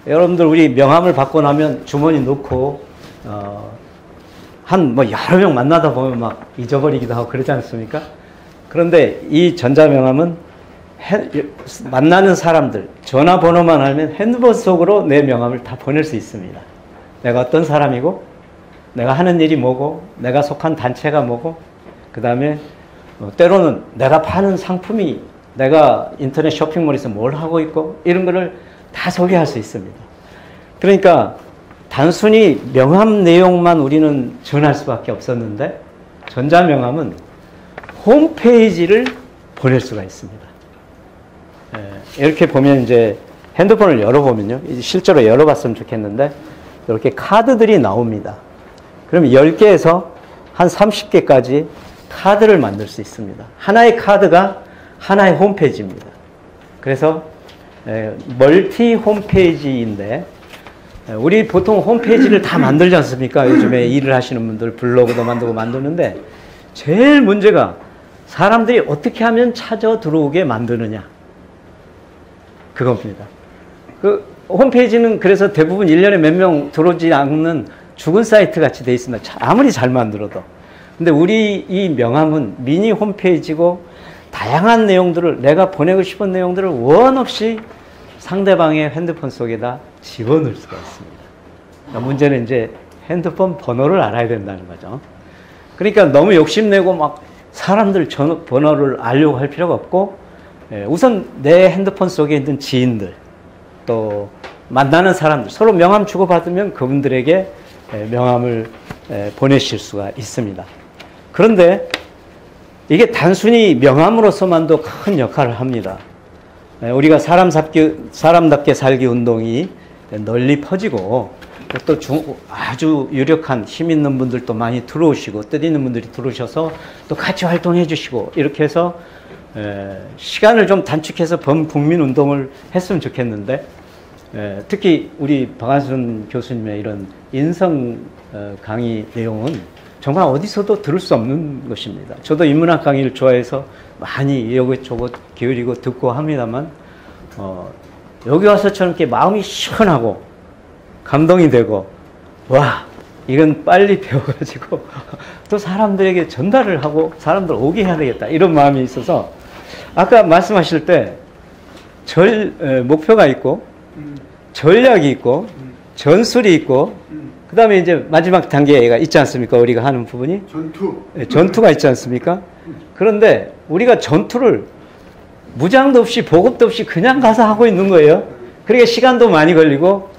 여러분들 우리 명함을 받고 나면 주머니 넣고 여러 명 만나다 보면 막 잊어버리기도 하고 그러지 않습니까? 그런데 이 전자명함은 만나는 사람들 전화번호만 알면 핸드폰 속으로 내 명함을 다 보낼 수 있습니다. 내가 어떤 사람이고, 내가 하는 일이 뭐고, 내가 속한 단체가 뭐고, 그 다음에 때로는 내가 파는 상품이, 내가 인터넷 쇼핑몰에서 뭘 하고 있고, 이런 거를 다 소개할 수 있습니다. 그러니까 단순히 명함 내용만 우리는 전할 수밖에 없었는데, 전자명함은 홈페이지를 보낼 수가 있습니다. 이렇게 보면 이제 핸드폰을 열어보면요, 실제로 열어봤으면 좋겠는데 이렇게 카드들이 나옵니다. 그럼 10개에서 한 30개까지 카드를 만들 수 있습니다. 하나의 카드가 하나의 홈페이지입니다. 그래서 멀티 홈페이지인데, 우리 보통 홈페이지를 다 만들지 않습니까? 요즘에 일을 하시는 분들 블로그도 만드는데, 제일 문제가 사람들이 어떻게 하면 찾아 들어오게 만드느냐, 그겁니다. 그 홈페이지는 그래서 대부분 1년에 몇 명 들어오지 않는 죽은 사이트 같이 돼 있습니다. 아무리 잘 만들어도. 근데 우리 이 명함은 미니 홈페이지고, 다양한 내용들을, 내가 보내고 싶은 내용들을 원 없이 상대방의 핸드폰 속에다 집어넣을 수가 있습니다. 그러니까 문제는 이제 핸드폰 번호를 알아야 된다는 거죠. 그러니까 너무 욕심내고 막 사람들 번호를 알려고 할 필요가 없고, 우선 내 핸드폰 속에 있는 지인들, 또 만나는 사람들, 서로 명함 주고받으면 그분들에게 명함을 보내실 수가 있습니다. 그런데 이게 단순히 명함으로서만도 큰 역할을 합니다. 우리가 사람답게 살기 운동이 널리 퍼지고, 또 아주 유력한 힘 있는 분들도 많이 들어오시고, 뜻 있는 분들이 들어오셔서 또 같이 활동해 주시고, 이렇게 해서 시간을 좀 단축해서 범국민 운동을 했으면 좋겠는데, 특히 우리 박한순 교수님의 이런 인성 강의 내용은 정말 어디서도 들을 수 없는 것입니다. 저도 인문학 강의를 좋아해서 많이 이것저것 기울이고 듣고 합니다만, 여기 와서처럼 이렇게 마음이 시원하고 감동이 되고, 와, 이건 빨리 배워가지고 또 사람들에게 전달을 하고 사람들 오게 해야 되겠다, 이런 마음이 있어서, 아까 말씀하실 때 목표가 있고, 전략이 있고, 전술이 있고, 그 다음에 이제 마지막 단계가 있지 않습니까? 우리가 하는 부분이 전투가 있지 않습니까? 그런데 우리가 전투를 무장도 없이 보급도 없이 그냥 가서 하고 있는 거예요. 그러니까 시간도 많이 걸리고,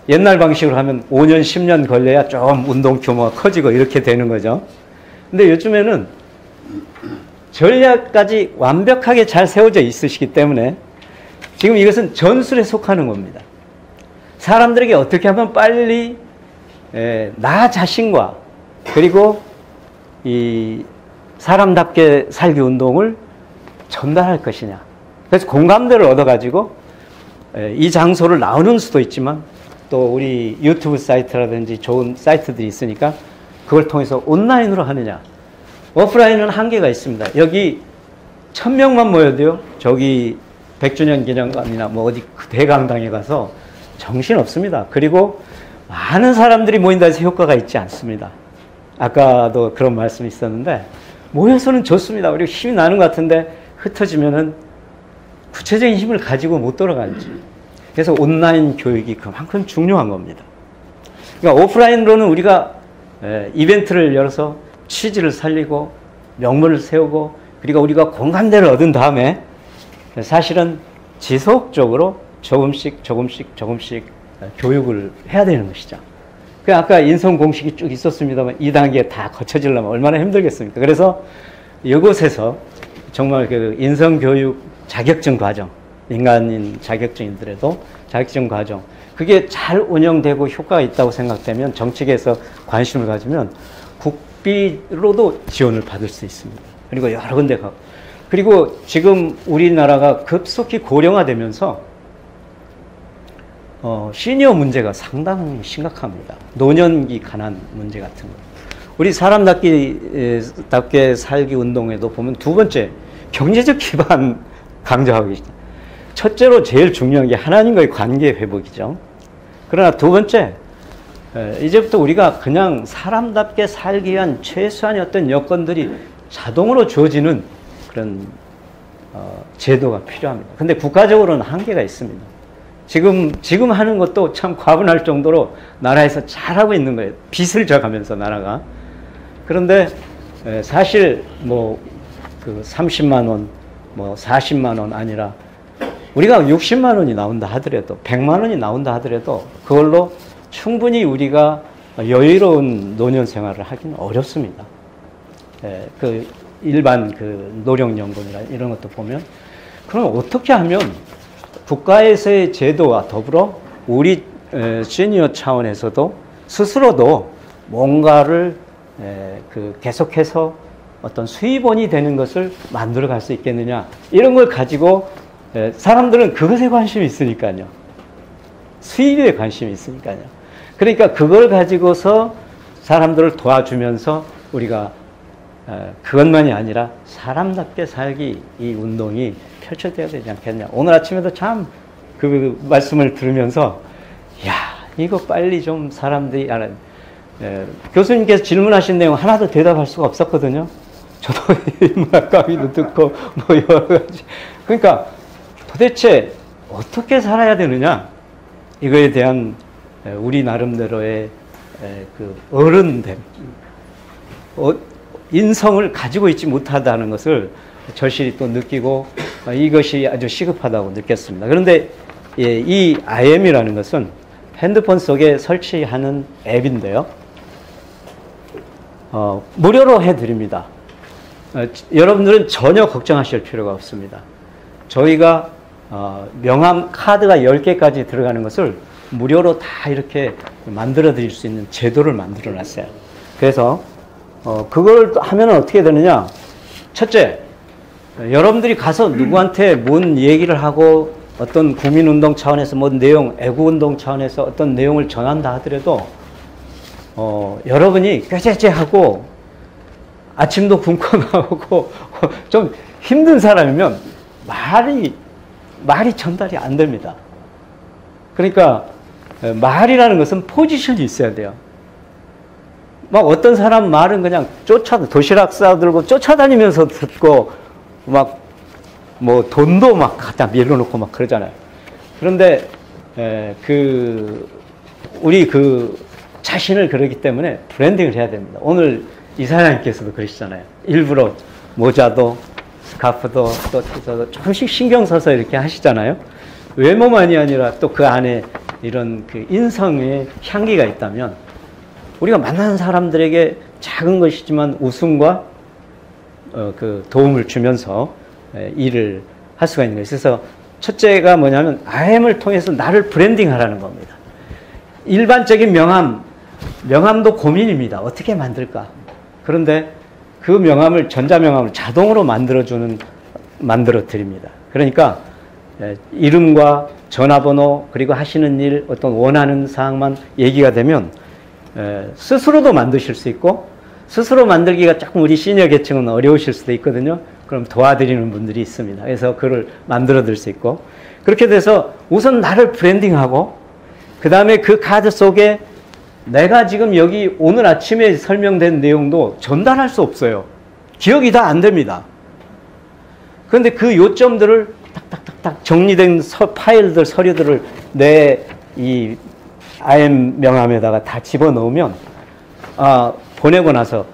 옛날 방식으로 하면 5년, 10년 걸려야 좀 운동 규모가 커지고 이렇게 되는 거죠. 근데 요즘에는 전략까지 완벽하게 잘 세워져 있으시기 때문에 지금 이것은 전술에 속하는 겁니다. 사람들에게 어떻게 하면 빨리 나 자신과, 그리고 이 사람답게 살기 운동을 전달할 것이냐. 그래서 공감대를 얻어가지고 이 장소를 나오는 수도 있지만, 또 우리 유튜브 사이트라든지 좋은 사이트들이 있으니까 그걸 통해서 온라인으로 하느냐. 오프라인은 한계가 있습니다. 여기 1000명만 모여도요, 저기 100주년 기념관이나 뭐 어디 대강당에 가서 정신 없습니다. 그리고 많은 사람들이 모인다 해서 효과가 있지 않습니다. 아까도 그런 말씀이 있었는데, 모여서는 좋습니다. 그리고 힘이 나는 것 같은데 흩어지면은 구체적인 힘을 가지고 못 돌아가지. 그래서 온라인 교육이 그만큼 중요한 겁니다. 그러니까 오프라인으로는 우리가 이벤트를 열어서 취지를 살리고 명분을 세우고, 그리고 우리가 공감대를 얻은 다음에 사실은 지속적으로 조금씩 교육을 해야 되는 것이죠. 아까 인성 공식이 쭉 있었습니다만 2단계 다 거쳐지려면 얼마나 힘들겠습니까? 그래서 이곳에서 정말 그 인성 교육 자격증 과정, 민간인 자격증인들에도 자격증 과정, 그게 잘 운영되고 효과가 있다고 생각되면, 정책에서 관심을 가지면 국비로도 지원을 받을 수 있습니다. 그리고 여러 군데 가고. 그리고 지금 우리나라가 급속히 고령화되면서 시니어 문제가 상당히 심각합니다. 노년기 가난 문제 같은 거. 우리 사람답게 살기 운동에도 보면 두 번째, 경제적 기반 강조하고 계시다. 첫째로 제일 중요한 게 하나님과의 관계 회복이죠. 그러나 두 번째, 이제부터 우리가 그냥 사람답게 살기 위한 최소한의 어떤 여건들이 자동으로 주어지는 그런 제도가 필요합니다. 근데 국가적으로는 한계가 있습니다. 지금 하는 것도 참 과분할 정도로 나라에서 잘하고 있는 거예요. 빚을 져가면서 나라가. 그런데 사실 뭐 그 30만 원, 뭐 40만 원 아니라 우리가 60만 원이 나온다 하더라도 100만 원이 나온다 하더라도 그걸로 충분히 우리가 여유로운 노년 생활을 하기는 어렵습니다. 그 일반 그 노령연금이나 이런 것도 보면 그럼 어떻게 하면 국가에서의 제도와 더불어 우리 시니어 차원에서도 스스로도 뭔가를 그 계속해서 어떤 수입원이 되는 것을 만들어 갈 수 있겠느냐 이런 걸 가지고 사람들은 그것에 관심이 있으니까요. 수입에 관심이 있으니까요. 그러니까 그걸 가지고서 사람들을 도와주면서 우리가 그것만이 아니라 사람답게 살기 이 운동이 펼쳐져야 되지 않겠냐. 오늘 아침에도 참 그 말씀을 들으면서 야 이거 빨리 좀 사람들이 알아. 교수님께서 질문하신 내용 하나도 대답할 수가 없었거든요. 저도 인문학 강의도 듣고 뭐 여러 가지. 그러니까 도대체 어떻게 살아야 되느냐 이거에 대한 우리 나름대로의 그 어른됨, 인성을 가지고 있지 못하다는 것을 절실히 또 느끼고 이것이 아주 시급하다고 느꼈습니다. 그런데 이 IM이라는 것은 핸드폰 속에 설치하는 앱인데요. 무료로 해드립니다. 여러분들은 전혀 걱정하실 필요가 없습니다. 저희가 명함 카드가 10개까지 들어가는 것을 무료로 다 이렇게 만들어 드릴 수 있는 제도를 만들어 놨어요. 그래서 그걸 하면 어떻게 되느냐. 첫째, 여러분들이 가서 누구한테 뭔 얘기를 하고 어떤 국민운동 차원에서 뭔 내용, 애국운동 차원에서 어떤 내용을 전한다 하더라도 여러분이 꾀죄죄하고 아침도 굶고 나오고 좀 힘든 사람이면 말이 전달이 안 됩니다. 그러니까 말이라는 것은 포지션이 있어야 돼요. 막 어떤 사람 말은 그냥 도시락 싸들고 쫓아다니면서 듣고 막 뭐 돈도 막 갖다 밀어놓고 막 그러잖아요. 그런데 우리 자신을 그러기 때문에 브랜딩을 해야 됩니다. 오늘 이사장님께서도 그러시잖아요. 일부러 모자도 스카프도 또 조금씩 신경 써서 이렇게 하시잖아요. 외모만이 아니라 또 그 안에 이런 그 인성의 향기가 있다면 우리가 만나는 사람들에게 작은 것이지만 웃음과 그 도움을 주면서 일을 할 수가 있는 거예요. 그래서 첫째가 뭐냐면 IM을 통해서 나를 브랜딩하라는 겁니다. 일반적인 명함도 고민입니다. 어떻게 만들까? 그런데 그 명함을 전자명함을 자동으로 만들어 드립니다. 그러니까 이름과 전화번호 그리고 하시는 일 어떤 원하는 사항만 얘기가 되면 스스로도 만드실 수 있고 스스로 만들기가 조금 우리 시니어 계층은 어려우실 수도 있거든요. 그럼 도와드리는 분들이 있습니다. 그래서 그걸 만들어 드릴 수 있고 그렇게 돼서 우선 나를 브랜딩하고 그 다음에 그 카드 속에 내가 지금 여기 오늘 아침에 설명된 내용도 전달할 수 없어요. 기억이 다 안 됩니다. 그런데 그 요점들을 딱딱딱딱 정리된 파일들, 서류들을 내 이 IM 명함에다가 다 집어넣으면 보내고 나서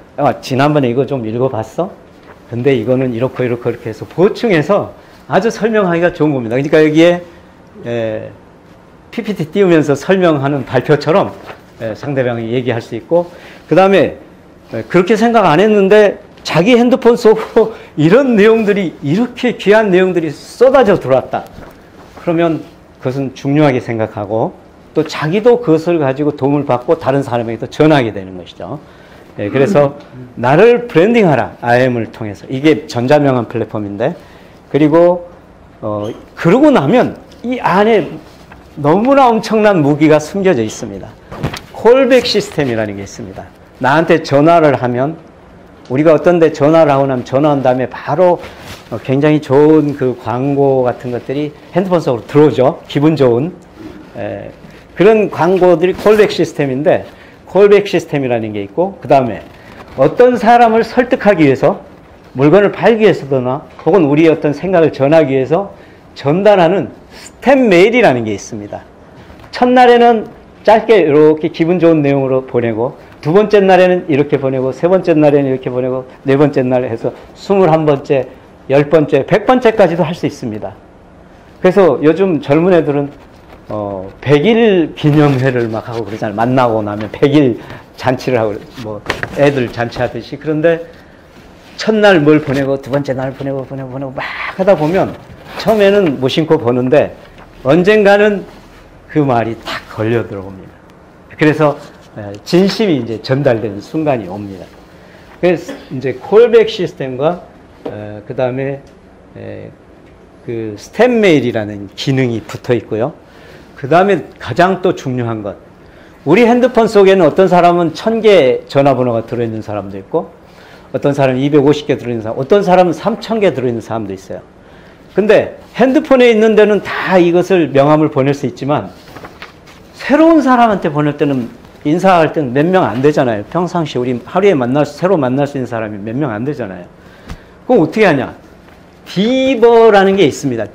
지난번에 이거 좀 읽어봤어? 근데 이거는 이렇게 해서 보충해서 아주 설명하기가 좋은 겁니다. 그러니까 여기에 PPT 띄우면서 설명하는 발표처럼 상대방이 얘기할 수 있고 그 다음에 그렇게 생각 안 했는데 자기 핸드폰 속으로 이런 내용들이 이렇게 귀한 내용들이 쏟아져 들어왔다. 그러면 그것은 중요하게 생각하고 또 자기도 그것을 가지고 도움을 받고 다른 사람에게 또 전하게 되는 것이죠. 예, 그래서 나를 브랜딩하라. IM을 통해서. 이게 전자명함 플랫폼인데, 그리고 그러고 나면 이 안에 너무나 엄청난 무기가 숨겨져 있습니다. 콜백 시스템이라는 게 있습니다. 나한테 전화를 하면, 우리가 어떤 데 전화를 하고 나면 전화한 다음에 바로 굉장히 좋은 그 광고 같은 것들이 핸드폰 속으로 들어오죠. 기분 좋은. 그런 광고들이 콜백 시스템인데, 콜백 시스템이라는 게 있고, 그 다음에 어떤 사람을 설득하기 위해서, 물건을 팔기 위해서나 혹은 우리의 어떤 생각을 전하기 위해서 전달하는 스템 메일이라는 게 있습니다. 첫날에는 짧게 이렇게 기분 좋은 내용으로 보내고, 두 번째 날에는 이렇게 보내고, 세 번째 날에는 이렇게 보내고, 네 번째 날에 해서 21번째, 10번째, 100번째까지도 할 수 있습니다. 그래서 요즘 젊은 애들은 100일 기념회를 막 하고 그러잖아요. 만나고 나면 100일 잔치를 하고, 뭐 애들 잔치하듯이. 그런데 첫날 뭘 보내고 두 번째 날 보내고 막 하다 보면 처음에는 무심코 보는데 언젠가는 그 말이 탁 걸려 들어옵니다. 그래서 진심이 이제 전달되는 순간이 옵니다. 그래서 이제 콜백 시스템과 그 다음에 그 스템 메일이라는 기능이 붙어 있고요. 그 다음에 가장 또 중요한 것, 우리 핸드폰 속에는 어떤 사람은 1000개 전화번호가 들어있는 사람도 있고, 어떤 사람은 250개 들어있는 사람, 어떤 사람은 3000개 들어있는 사람도 있어요. 근데 핸드폰에 있는 데는 다 이것을 명함을 보낼 수 있지만, 새로운 사람한테 보낼 때는, 인사할 때는 몇 명 안 되잖아요. 평상시 우리 하루에 새로 만날 수 있는 사람이 몇 명 안 되잖아요. 그럼 어떻게 하냐? 디버라는 게 있습니다.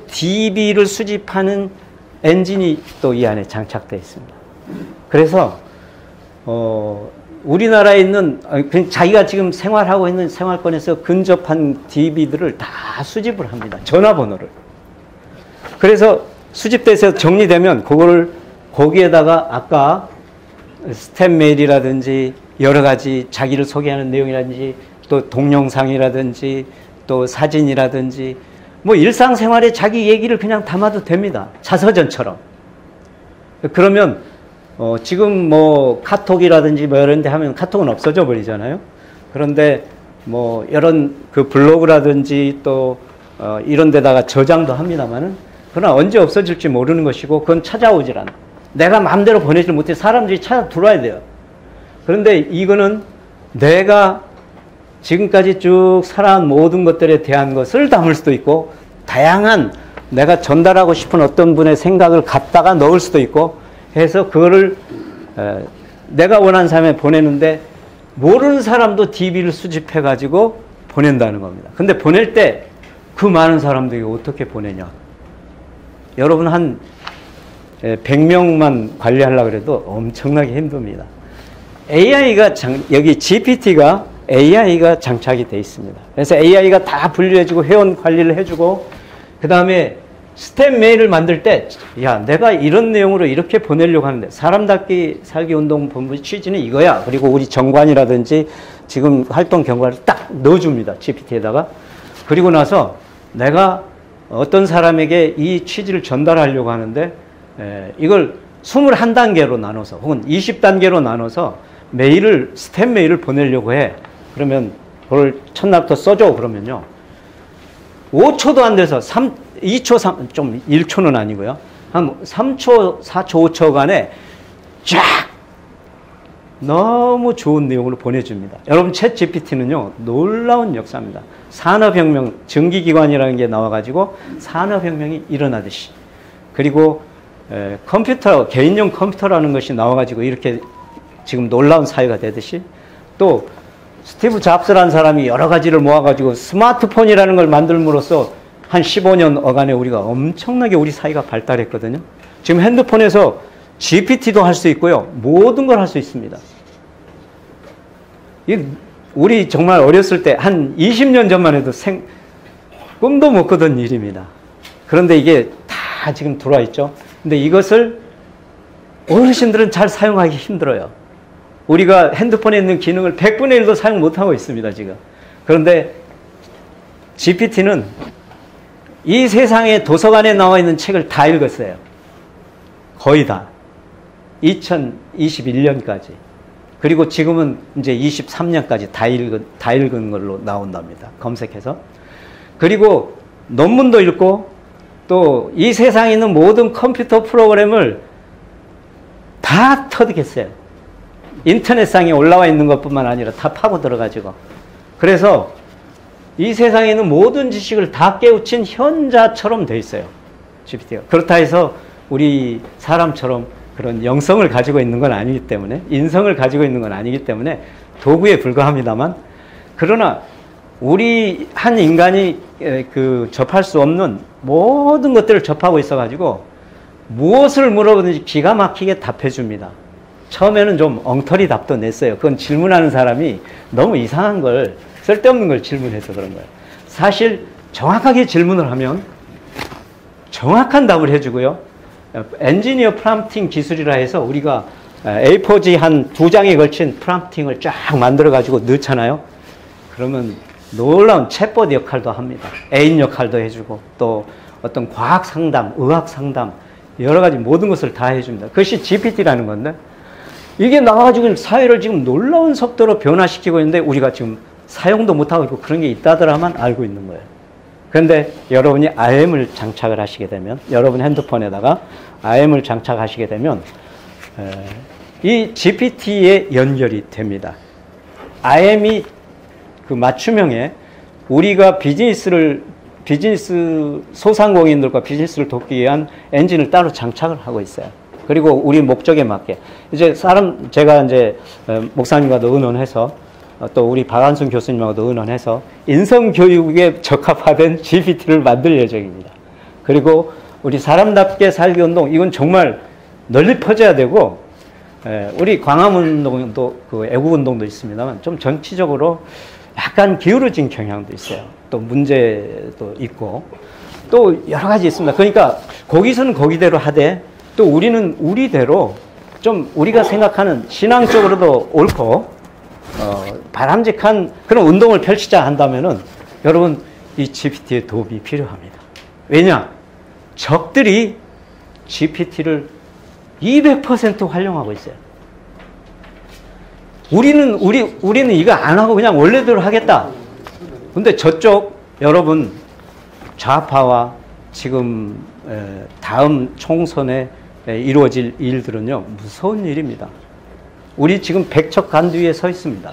DB를 수집하는 엔진이 또 이 안에 장착되어 있습니다. 그래서 우리나라에 있는 자기가 지금 생활하고 있는 생활권에서 근접한 DB들을 다 수집을 합니다. 전화번호를. 그래서 수집돼서 정리되면 그거를 거기에다가 아까 스템 메일이라든지 여러 가지 자기를 소개하는 내용이라든지 또 동영상이라든지 또 사진이라든지 뭐 일상생활에 자기 얘기를 그냥 담아도 됩니다. 자서전처럼. 그러면 지금 뭐 카톡이라든지 뭐 이런 데 하면 카톡은 없어져 버리잖아요. 그런데 뭐 이런 그 블로그라든지 또 이런 데다가 저장도 합니다만은 그러나 언제 없어질지 모르는 것이고 그건 찾아오질 않아. 내가 마음대로 보내지 못해 사람들이 찾아 들어와야 돼요. 그런데 이거는 내가 지금까지 쭉 살아온 모든 것들에 대한 것을 담을 수도 있고, 다양한 내가 전달하고 싶은 어떤 분의 생각을 갖다가 넣을 수도 있고 해서 그거를 내가 원하는 사람에 보내는데, 모르는 사람도 DB를 수집해 가지고 보낸다는 겁니다. 근데 보낼 때 그 많은 사람들이 어떻게 보내냐? 여러분 한 100명만 관리하려고 해도 엄청나게 힘듭니다. AI가 여기 GPT가 AI가 장착이 되어 있습니다. 그래서 AI가 다 분류해주고 회원 관리를 해주고, 그 다음에 스템 메일을 만들 때, 야, 내가 이런 내용으로 이렇게 보내려고 하는데, 사람답게 살기 운동 본부 취지는 이거야. 그리고 우리 정관이라든지 지금 활동 경과를 딱 넣어줍니다. GPT에다가. 그리고 나서 내가 어떤 사람에게 이 취지를 전달하려고 하는데, 이걸 21단계로 나눠서 혹은 20단계로 나눠서 스템 메일을 보내려고 해. 그러면 그걸 첫날부터 써줘. 그러면요. 5초도 안 돼서 2초, 좀 1초는 아니고요. 한 3초, 4초, 5초간에 쫙 너무 좋은 내용으로 보내줍니다. 여러분 챗 GPT는요. 놀라운 역사입니다. 산업혁명, 전기기관이라는 게 나와가지고 산업혁명이 일어나듯이, 그리고 컴퓨터, 개인용 컴퓨터라는 것이 나와가지고 이렇게 지금 놀라운 사회가 되듯이, 또 스티브 잡스라는 사람이 여러 가지를 모아가지고 스마트폰이라는 걸 만들므로써 한 15년 어간에 우리가 엄청나게 우리 사회가 발달했거든요. 지금 핸드폰에서 GPT도 할 수 있고요. 모든 걸 할 수 있습니다. 우리 정말 어렸을 때 한 20년 전만 해도 꿈도 못 꾸던 일입니다. 그런데 이게 다 지금 들어와 있죠. 근데 이것을 어르신들은 잘 사용하기 힘들어요. 우리가 핸드폰에 있는 기능을 100분의 1도 사용 못하고 있습니다, 지금. 그런데 GPT는 이 세상에 도서관에 나와 있는 책을 다 읽었어요. 거의 다. 2021년까지. 그리고 지금은 이제 23년까지 다 읽은 걸로 나온답니다. 검색해서. 그리고 논문도 읽고 또 이 세상에 있는 모든 컴퓨터 프로그램을 다 터득했어요. 인터넷상에 올라와 있는 것뿐만 아니라 다 파고 들어가지고. 그래서 이 세상에 있는 모든 지식을 다 깨우친 현자처럼 돼 있어요. GPT가. 그렇다 해서 우리 사람처럼 그런 영성을 가지고 있는 건 아니기 때문에, 인성을 가지고 있는 건 아니기 때문에 도구에 불과합니다만, 그러나 우리 한 인간이 접할 수 없는 모든 것들을 접하고 있어가지고 무엇을 물어보든지 기가 막히게 답해줍니다. 처음에는 좀 엉터리 답도 냈어요. 그건 질문하는 사람이 너무 이상한 걸, 쓸데없는 걸 질문해서 그런 거예요. 사실 정확하게 질문을 하면 정확한 답을 해주고요. 엔지니어 프롬프팅 기술이라 해서 우리가 A4지 한 2장에 걸친 프롬프팅을 쫙 만들어가지고 넣잖아요. 그러면 놀라운 챗봇 역할도 합니다. 애인 역할도 해주고 또 어떤 과학 상담, 의학 상담 여러 가지 모든 것을 다 해줍니다. 그것이 GPT라는 건데 이게 나와가지고 사회를 지금 놀라운 속도로 변화시키고 있는데 우리가 지금 사용도 못하고 있고 그런 게 있다더라만 알고 있는 거예요. 그런데 여러분이 IM을 장착을 하시게 되면, 여러분 핸드폰에다가 IM을 장착하시게 되면 이 GPT에 연결이 됩니다. IM이 그 맞춤형에 우리가 비즈니스 소상공인들과 비즈니스를 돕기 위한 엔진을 따로 장착을 하고 있어요. 그리고 우리 목적에 맞게 이제 제가 이제 목사님과도 의논해서 또 우리 박한순 교수님하고도 의논해서 인성교육에 적합화된 GPT를 만들 예정입니다. 그리고 우리 사람답게 살기 운동, 이건 정말 널리 퍼져야 되고, 우리 광화문운동도, 그 애국운동도 있습니다만, 좀 정치적으로 약간 기울어진 경향도 있어요. 또 문제도 있고, 또 여러 가지 있습니다. 그러니까 거기서는 거기대로 하되, 또 우리는 우리대로 좀 우리가 생각하는 신앙적으로도 옳고, 바람직한 그런 운동을 펼치자 한다면은 여러분 이 GPT의 도움이 필요합니다. 왜냐? 적들이 GPT를 200% 활용하고 있어요. 우리는 이거 안 하고 그냥 원래대로 하겠다. 근데 저쪽 여러분 좌파와 지금 다음 총선에 이루어질 일들은요, 무서운 일입니다. 우리 지금 백척간두 위에 서 있습니다.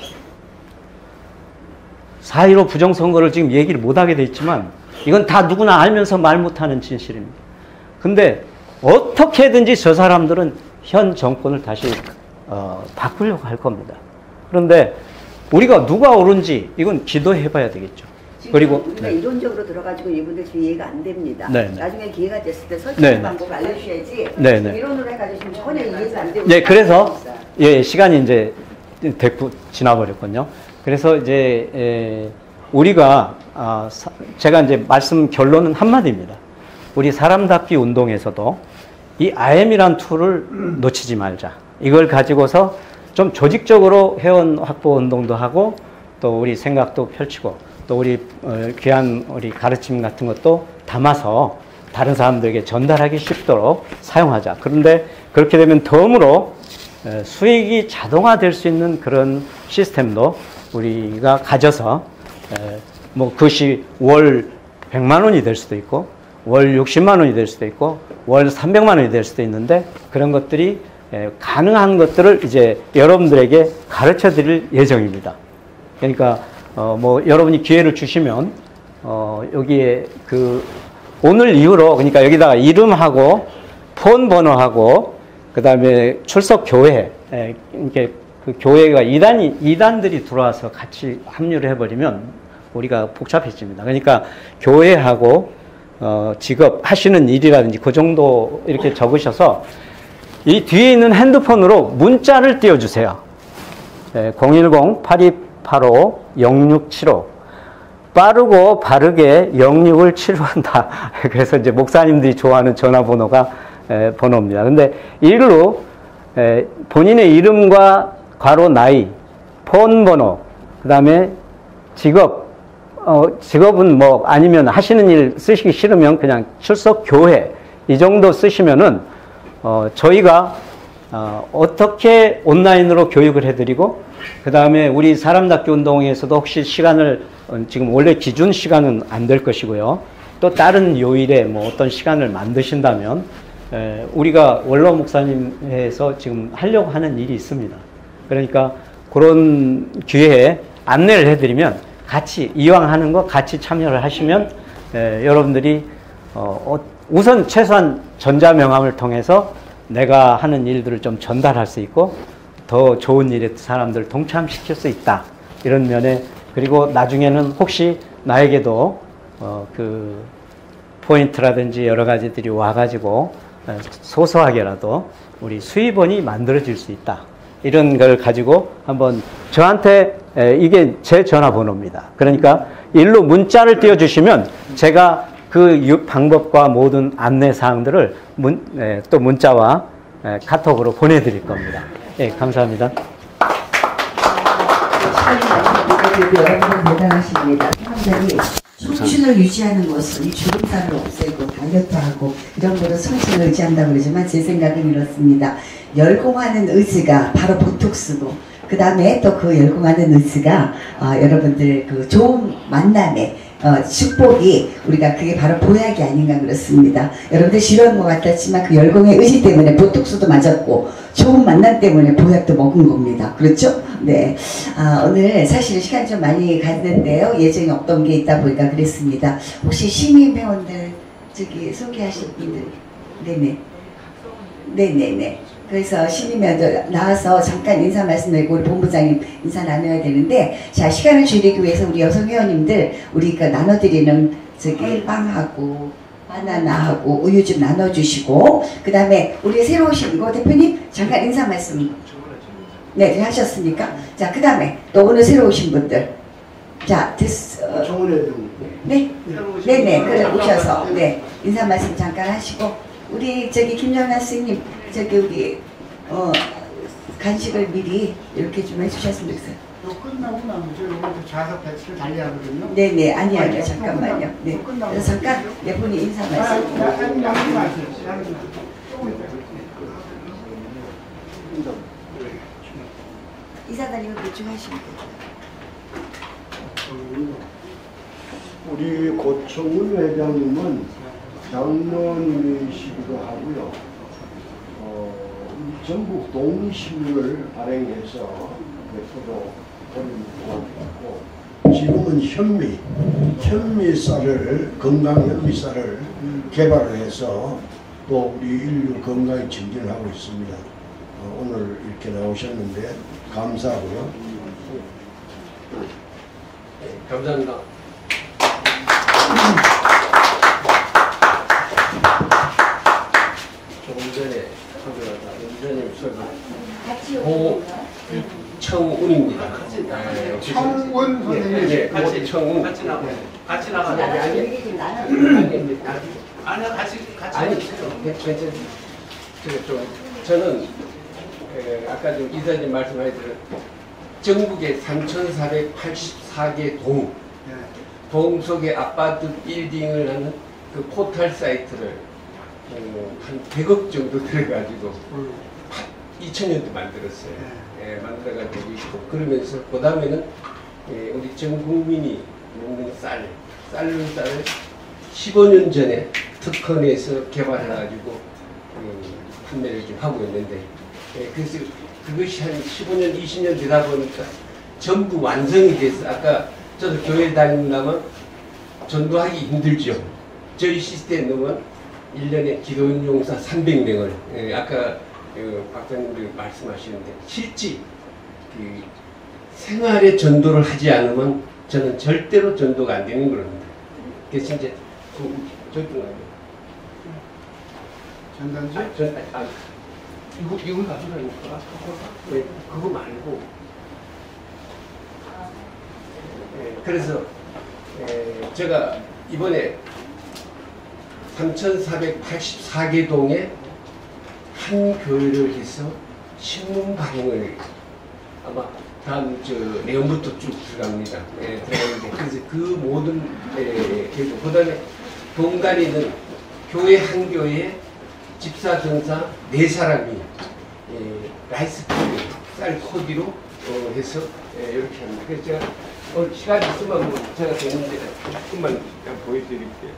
4.15 부정선거를 지금 얘기를 못하게 돼 있지만 이건 다 누구나 알면서 말 못하는 진실입니다. 근데 어떻게든지 저 사람들은 현 정권을 다시 바꾸려고 할 겁니다. 그런데 우리가 누가 옳은지 이건 기도해 봐야 되겠죠. 그리고 우리가 이론적으로 들어가지고 이분들 이해가 안 됩니다. 네네. 나중에 기회가 됐을 때 설득 방법을 알려주셔야지. 네네. 이론으로 해가지고 전혀 이해가 안 되고. 네, 그래서 시간이 이제 됐고 지나버렸군요. 그래서 이제 우리가 제가 이제 말씀 결론은 한마디입니다. 우리 사람답기 운동에서도 이 IM이란 툴을 놓치지 말자. 이걸 가지고서 좀 조직적으로 회원 확보 운동도 하고 또 우리 생각도 펼치고 또 우리 귀한 우리 가르침 같은 것도 담아서 다른 사람들에게 전달하기 쉽도록 사용하자. 그런데 그렇게 되면 덤으로 수익이 자동화될 수 있는 그런 시스템도 우리가 가져서 뭐 그것이 월 100만 원이 될 수도 있고 월 60만 원이 될 수도 있고 월 300만 원이 될 수도 있는데 그런 것들이 가능한 것들을 이제 여러분들에게 가르쳐 드릴 예정입니다. 그러니까 뭐 여러분이 기회를 주시면 여기에 오늘 이후로 그러니까 여기다가 이름하고 폰 번호하고 그다음에 출석 교회 이렇게 그 교회가 이단들이 들어와서 같이 합류를 해버리면 우리가 복잡해집니다. 그러니까 교회하고 직업 하시는 일이라든지 그 정도 이렇게 적으셔서 이 뒤에 있는 핸드폰으로 문자를 띄워주세요. 010-8285-0675 빠르고 바르게 06을 치료한다. 그래서 이제 목사님들이 좋아하는 전화번호가 번호입니다. 근데 일로 본인의 이름과 괄호 나이, 폰 번호, 그 다음에 직업은 뭐 아니면 하시는 일 쓰시기 싫으면 그냥 출석 교회 이 정도 쓰시면은 저희가 어떻게 온라인으로 교육을 해드리고, 그 다음에 우리 사람답게 운동에서도 혹시 시간을, 지금 원래 기준 시간은 안 될 것이고요. 또 다른 요일에 뭐 어떤 시간을 만드신다면, 우리가 원로 목사님에서 지금 하려고 하는 일이 있습니다. 그러니까 그런 기회에 안내를 해드리면 같이, 이왕 하는 거 같이 참여를 하시면, 여러분들이, 우선 최소한 전자명함을 통해서 내가 하는 일들을 좀 전달할 수 있고 더 좋은 일에 사람들을 동참시킬 수 있다. 이런 면에, 그리고 나중에는 혹시 나에게도 그 포인트라든지 여러 가지들이 와가지고 소소하게라도 우리 수입원이 만들어질 수 있다. 이런 걸 가지고 한번 저한테, 이게 제 전화번호입니다. 그러니까 일로 문자를 띄워주시면 제가 그 방법과 모든 안내 사항들을 또 문자와 카톡으로 보내드릴 겁니다. 예, 감사합니다. 여러분 대단하십니다. 사람들이 청춘을 유지하는 것은 이 주름살을 없애고 다이어트하고 이런 거로 청춘을 유지한다고 그러지만 제 생각은 이렇습니다. 열공하는 의지가 바로 보톡스고, 그 다음에 또 그 열공하는 의지가 여러분들 그 좋은 만남에 축복이, 우리가 그게 바로 보약이 아닌가 그렇습니다. 여러분들 싫어하는 것 같았지만 그 열공의 의지 때문에 보톡스도 맞았고 좋은 만남 때문에 보약도 먹은 겁니다. 그렇죠? 네. 오늘 사실 시간 좀 많이 갔는데요. 예정이 없던 게 있다 보니까 그랬습니다. 혹시 시민 회원들 저기 소개하실 분들? 네네. 네네네. 그래서 시민회원들 나와서 잠깐 인사 말씀드리고 우리 본부장님 인사 나눠야 되는데, 자, 시간을 줄이기 위해서 우리 여성 회원님들 우리가 나눠드리는 저기 빵하고 바나나하고 우유 좀 나눠주시고, 그 다음에 우리 새로 오신 이거 대표님 잠깐 인사 말씀. 네, 하셨습니까? 자, 그 다음에 또 오늘 새로 오신 분들. 자, 네, 네네, 그래 오셔서 네 인사 말씀 잠깐 하시고, 우리 저기 김연아 스님 저기 우리 간식을 미리 이렇게 좀 해주셨으면 좋겠어요. 끝나고 나면 저희가 좌석 배치를 달리하거든요. 네네, 아니요, 잠깐만요. 네, 그래서 잠깐 네 분이 인사 말씀. 이사장님은 보충하시면 돼요. 우리 고청훈 회장님은 장로님이시기도 하고요. 전국 동시민을 발행해서 몇프로 돌리고, 지금은 현미쌀을, 건강 현미쌀을 개발을 해서 또 우리 인류 건강에 증진을 하고 있습니다. 오늘 이렇게 나오셨는데 감사하고요. 감사합니다. 조금 전에 원장님 설명 고청운입니다. 청운 선생님. 네, 고청운. 같이 나가요. 아니요, 같이. 아니, 괜찮아요. 저는 아까 좀 이사님 말씀하셨던 전국에 3,484개 동 속에 아파트 빌딩을 하는 그 포털 사이트를 한 100억 정도 들어가지고 2000년도 만들었어요. 만들어가지고 있고, 그러면서 그 다음에는 우리 전 국민이 먹는 쌀을 15년 전에 특허내서 개발해가지고 판매를 좀 하고 있는데, 그래서 그것이 한 15년, 20년 되다 보니까 전부 완성이 돼서, 아까 저도 교회 다니려면 전도하기 힘들죠. 저희 시스템 넣으면 1년에 기도원 용사 300명을, 아까 박사님들 말씀하시는데, 실제 그 생활에 전도를 하지 않으면 저는 절대로 전도가 안 되는 겁니다. 그래서 이제 전단지? 이걸 가져가니까 그거 말고, 그래서 제가 이번에 3,484개 동에 한 교회를 해서 신문 발행을 아마 다음 내용부터 쭉 들어갑니다. 들어가는데, 그래서 그 모든 그 다음에 동간에는 교회 한 교회에 집사 전사 4사람이 라이스 코디, 쌀 코디로 해서 이렇게 합니다. 그래서 제가 오늘 시간 있으면 뭐 제가 되는데 조금만 보여드릴게요.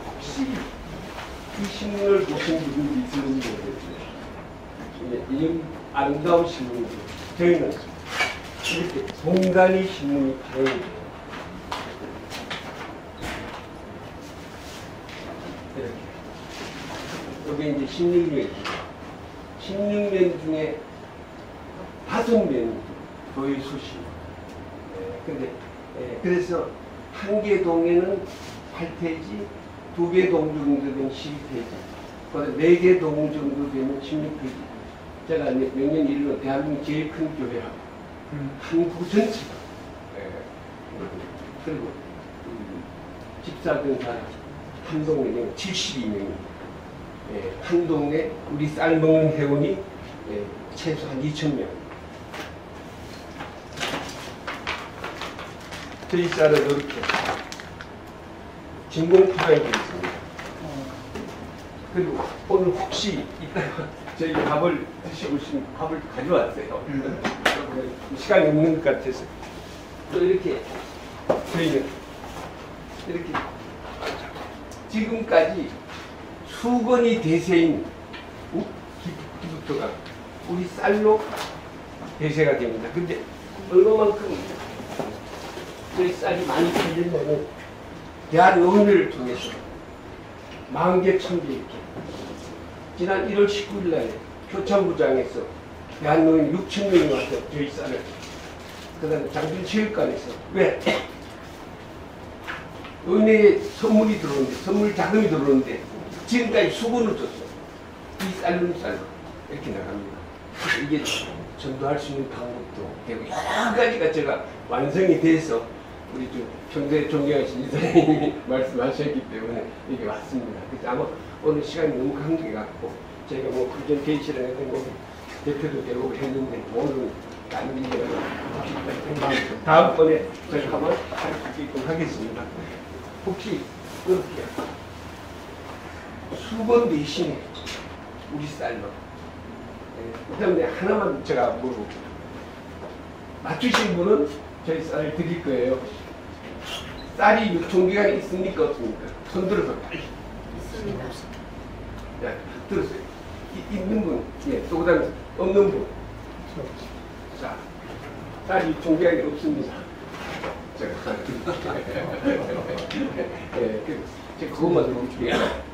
혹시 이 신문을 보신 분이 있는지 모르겠어요. 이 아름다운 신문들, 저희는 이렇게 공간이 신문이 발행돼요. 이렇게 여기 이제 16면, 16면 중에 5면 교회 수시. 근데 그래서 한 개 동에는 8페이지, 2개 동 정도 되면 12페이지, 4개 동 정도 되면 16페이지. 제가 몇 년 일로 대한민국 제일 큰 교회하고 한국 전체가 그리고 집사된 사람 한 동네 72명입니다. 한 동네 우리 쌀 먹는 회원이 최소한 2,000명. 저희 쌀은 이렇게 진공 포장이 되어 있습니다. 그리고 오늘 혹시 이따가 저희 밥을 드시고 싶으면 밥을 가져왔어요. 시간이 없는 것 같아서. 또 이렇게 저희는 이렇게 지금까지 수건이 대세인 기부터가 우리 쌀로 대세가 됩니다. 근데 얼마만큼 저희 쌀이 많이 팔리냐면 대한의원을 통해서 만개 천개 이렇게 지난 1월 19일 날에 교창부장에서 대한의원 6,000명이 와서 저희 쌀을 그 다음에 장준체육관에서 왜? 은혜에 선물이 들어오는데 선물 자금이 들어오는데 지금까지 수건을 줬어요. 이 쌀로 이렇게 나갑니다. 이게 전도할 수 있는 방법도 되고 여러 가지가 제가 완성이 돼서 우리 좀 평소에 존경하신 이사님이 말씀하셨기 때문에 이게 왔습니다. 그래서 아마 오늘 시간이 너무 관계 같고 제가 뭐 프레젠테이션을 해서 뭐 대표도 되고 했는데 오늘은 딴 일이라 다음번에 제가 한번 할 수 있도록 하겠습니다. 혹시 이렇게 수건 대신에 우리 쌀로 그 때문에 하나만 제가 물어보고 맞추신 분은 저희 쌀을 드릴 거예요. 쌀이 유통기간이 있습니까 없습니까? 손 들어서 빨리. 있습니다. 야, 들었어요. 있는 분, 예, 또 그다음에 없는 분. 자, 쌀이 유통기간이 없습니다. 제가 제가 그것만 들어볼게요.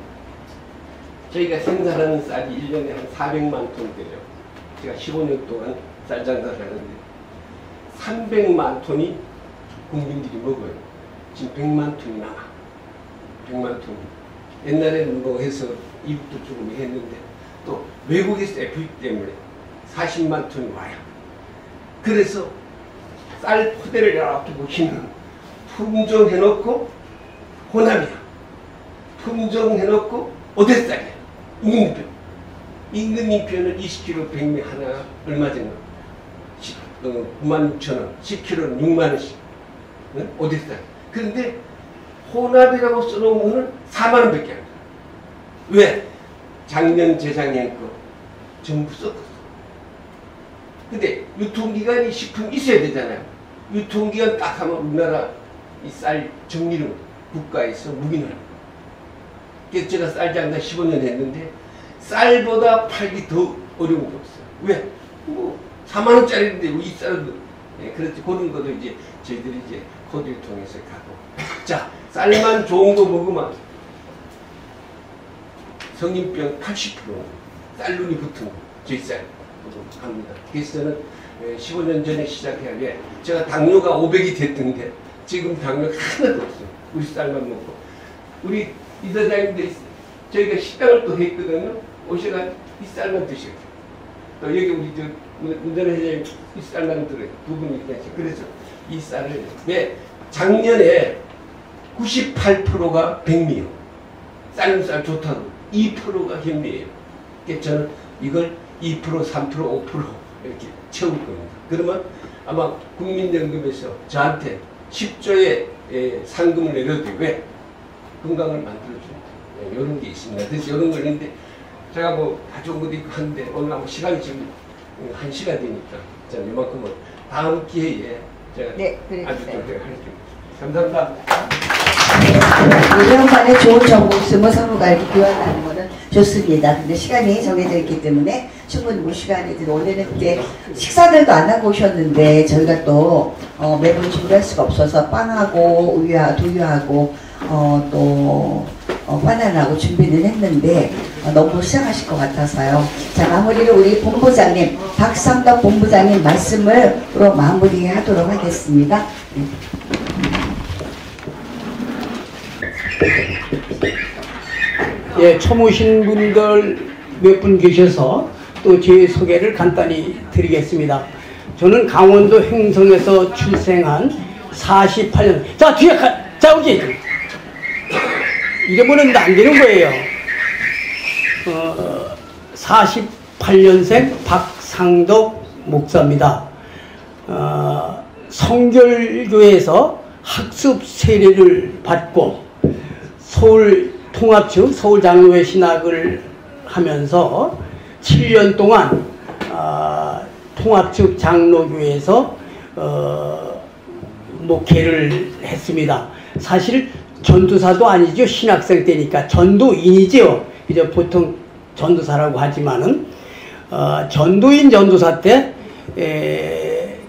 저희가 생산하는 쌀이 1년에 한 400만 톤 돼요. 제가 15년 동안 쌀 장사를 하는데 300만 톤이 국민들이 먹어요. 지금 100만 톤이 남아. 100만 톤. 옛날에는 뭐 해서 이북도 조금 했는데 또 외국에서 FP 때문에 40만 톤이 와요. 그래서 쌀 포대를 이렇게 보시면 품종해놓고 호남이야. 품종해놓고 오대쌀이야. 임금님표. 임금님표는 20kg 100매 하나 얼마 정도? 96,000원. 10kg는 6만원씩. 응? 오대쌀. 그런데 혼합이라고 써놓은 거는 4만원 밖에 안 돼. 왜? 작년, 재작년 거 전부 섞었어. 근데 유통기간이 식품 있어야 되잖아요. 유통기간 딱 하면 우리나라 이 쌀 정리를 국가에서 묵인을. 그래서 제가 쌀 장사 15년 했는데 쌀보다 팔기 더 어려운 게 없어요. 왜? 뭐 4만원짜리인데 이 쌀은 그렇지. 그런 것도 이제 저희들이 이제 코드를 통해서 가고. 자, 쌀만 좋은 거 먹으면 성인병 80% 쌀눈이 붙은 거, 저희 쌀 합니다. 그래서 저는 15년 전에 시작해야 돼. 제가 당뇨가 500이 됐던데 지금 당뇨가 하나도 없어요. 우리 쌀만 먹고. 우리 이사장님도 있어요. 저희가 식당을 또 했거든요. 오셔가 이 쌀만 드셔요. 또 여기 우리 저 운전회장님 이 쌀만 들어요. 두 분이 계세요. 그래서 이 쌀을 왜 작년에 98%가 백미요. 삶은 쌀 좋다고 2%가 현미예요. 그래서 저는 이걸 2%, 3%, 5% 이렇게 채울 겁니다. 그러면 아마 국민연금에서 저한테 10조의 상금을 내려도 돼. 왜? 건강을 만들어주는 이런 게 있습니다. 그래서 이런 걸 했는데 제가 뭐 다 좋은 것도 있고 하는데 오늘 아무 시간이 지금 1시간 되니까 자 이만큼은 다음 기회에 제가 네, 아주 좀 그래주세요. 감사합니다. 이런 좋은 정보 있으면 서로가 이렇게 교환하는 거는 좋습니다. 근데 시간이 정해져 있기 때문에 충분히 뭐 시간이 오늘은 이제 식사들도 안 하고 오셨는데 저희가 또 매번 준비할 수가 없어서 빵하고 두유하고 또 바나나하고 준비는 했는데 너무 시장하실 것 같아서요. 자, 마무리를 우리 본부장님 박상덕 본부장님 말씀으로 마무리하도록 하겠습니다. 예, 처음 오신 분들 몇 분 계셔서 또 제 소개를 간단히 드리겠습니다. 저는 강원도 횡성에서 출생한 48년. 자, 뒤에 자, 여기. 이래보면 안 되는 거예요. 48년생 박상덕 목사입니다. 성결교회에서 학습 세례를 받고 서울 통합측 서울장로회 신학을 하면서 7년 동안 통합측 장로교회에서 목회를 했습니다. 사실 전도사도 아니죠. 신학생 때니까 전도인이죠. 이제 보통 전도사라고 하지만은 전도인 전도사 때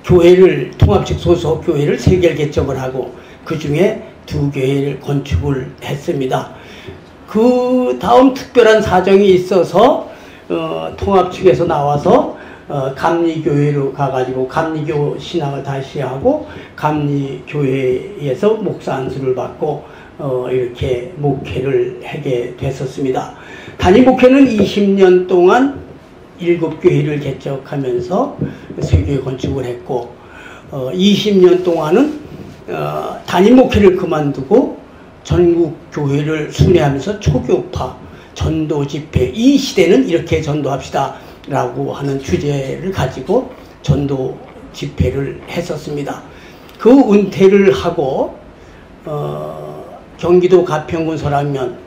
교회를 통합측 소속 교회를 3개를 개척을 하고 그 중에 2교회를 건축을 했습니다. 그 다음 특별한 사정이 있어서 통합 측에서 나와서 감리교회로 가가지고 감리교 신학을 다시 하고 감리교회에서 목사 안수를 받고 이렇게 목회를 하게 됐었습니다. 단임 목회는 20년 동안 7교회를 개척하면서 3교회 건축을 했고 20년 동안은 단임 목회를 그만두고 전국 교회를 순회하면서 초교파 전도 집회, 이 시대는 이렇게 전도합시다 라고 하는 주제를 가지고 전도 집회를 했었습니다. 그 은퇴를 하고 경기도 가평군 설악면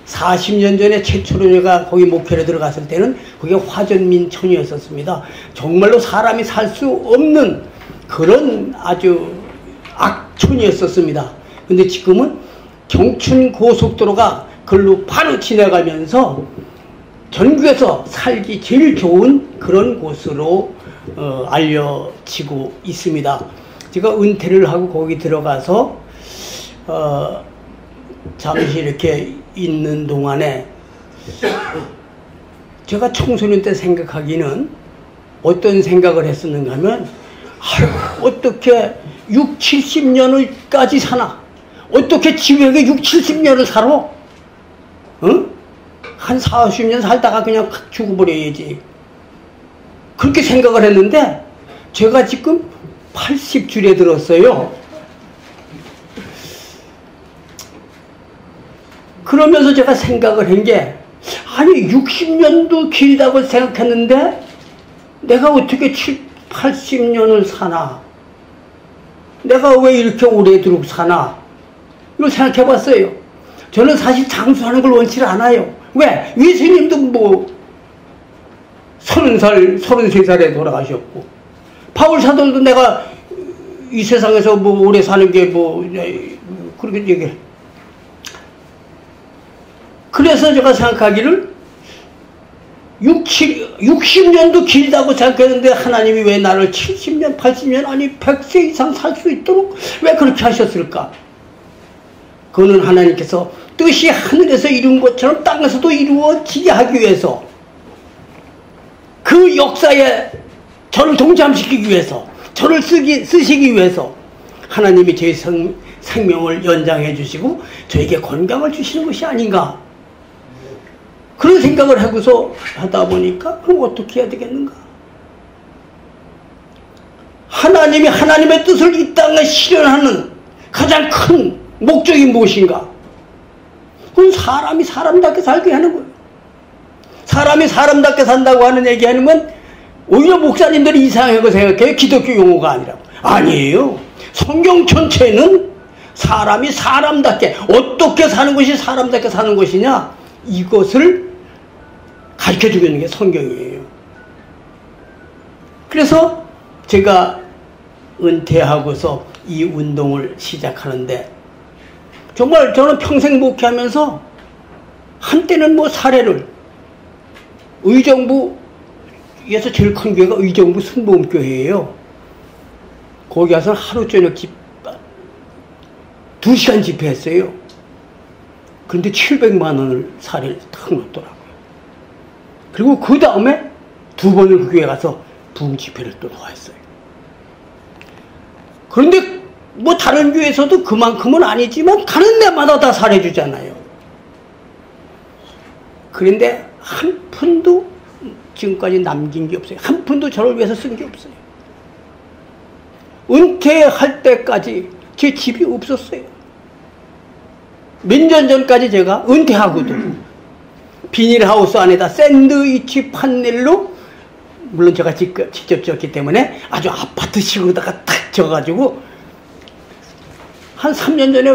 40년 전에 최초로 제가 거기 목회를 들어갔을 때는 그게 화전민촌이었었습니다. 정말로 사람이 살 수 없는 그런 아주 악촌이었었습니다. 근데 지금은 경춘 고속도로가 글로 바로 지나가면서 전국에서 살기 제일 좋은 그런 곳으로 알려지고 있습니다. 제가 은퇴를 하고 거기 들어가서 잠시 이렇게 있는 동안에 제가 청소년 때 생각하기는 어떤 생각을 했었는가 하면 어떻게 6, 70년을까지 사나? 어떻게 지구에게 6, 70년을 살아? 응? 한 4, 50년 살다가 그냥 죽어버려야지. 그렇게 생각을 했는데 제가 지금 80줄에 들었어요. 그러면서 제가 생각을 한 게 아니 60년도 길다고 생각했는데 내가 어떻게 80년을 사나? 내가 왜 이렇게 오래도록 사나? 이걸 생각해 봤어요. 저는 사실 장수하는 걸 원치 않아요. 왜? 예수님도 뭐 30살, 33살에 돌아가셨고 바울 사도도 내가 이 세상에서 뭐 오래 사는 게 뭐 그렇게 얘기해. 그래서 제가 생각하기를 60년도 길다고 생각했는데 하나님이 왜 나를 70년, 80년 아니 100세 이상 살 수 있도록 왜 그렇게 하셨을까? 그거는 하나님께서 뜻이 하늘에서 이룬 것처럼 땅에서도 이루어지게 하기 위해서 그 역사에 저를 동참시키기 위해서 저를 쓰시기 위해서 하나님이 제 생명을 연장해 주시고 저에게 건강을 주시는 것이 아닌가 그런 생각을 하고서 하다 보니까 그럼 어떻게 해야 되겠는가? 하나님이 하나님의 뜻을 이 땅에 실현하는 가장 큰 목적이 무엇인가? 그건 사람이 사람답게 살게 하는 거예요. 사람이 사람답게 산다고 하는 얘기하는 건 오히려 목사님들이 이상하게 생각해요. 기독교 용어가 아니라고. 아니에요. 성경 전체는 사람이 사람답게 어떻게 사는 것이 사람답게 사는 것이냐, 이것을 가르쳐주고 있는 게 성경이에요. 그래서 제가 은퇴하고서 이 운동을 시작하는데, 정말 저는 평생 목회하면서 한때는 뭐 사례를, 의정부에서 제일 큰 교회가 의정부 순복음교회예요. 거기 가서 하루 저녁 2시간 집회했어요. 그런데 700만 원을 사례를 탁 놓더라고요. 그리고 그 다음에 2번을 그 교회 가서 부흥 집회를 또 놓았어요. 그런데 뭐 다른 교회에서도 그만큼은 아니지만 가는 데마다 다 사례 주잖아요. 그런데 한 푼도 지금까지 남긴 게 없어요. 한 푼도 저를 위해서 쓴 게 없어요. 은퇴할 때까지 제 집이 없었어요. 몇 년 전까지 제가 은퇴하고도 비닐하우스 안에다 샌드위치 판넬로, 물론 제가 직접 지었기 때문에 아주 아파트식으로다가 탁 지어가지고, 한 3년 전에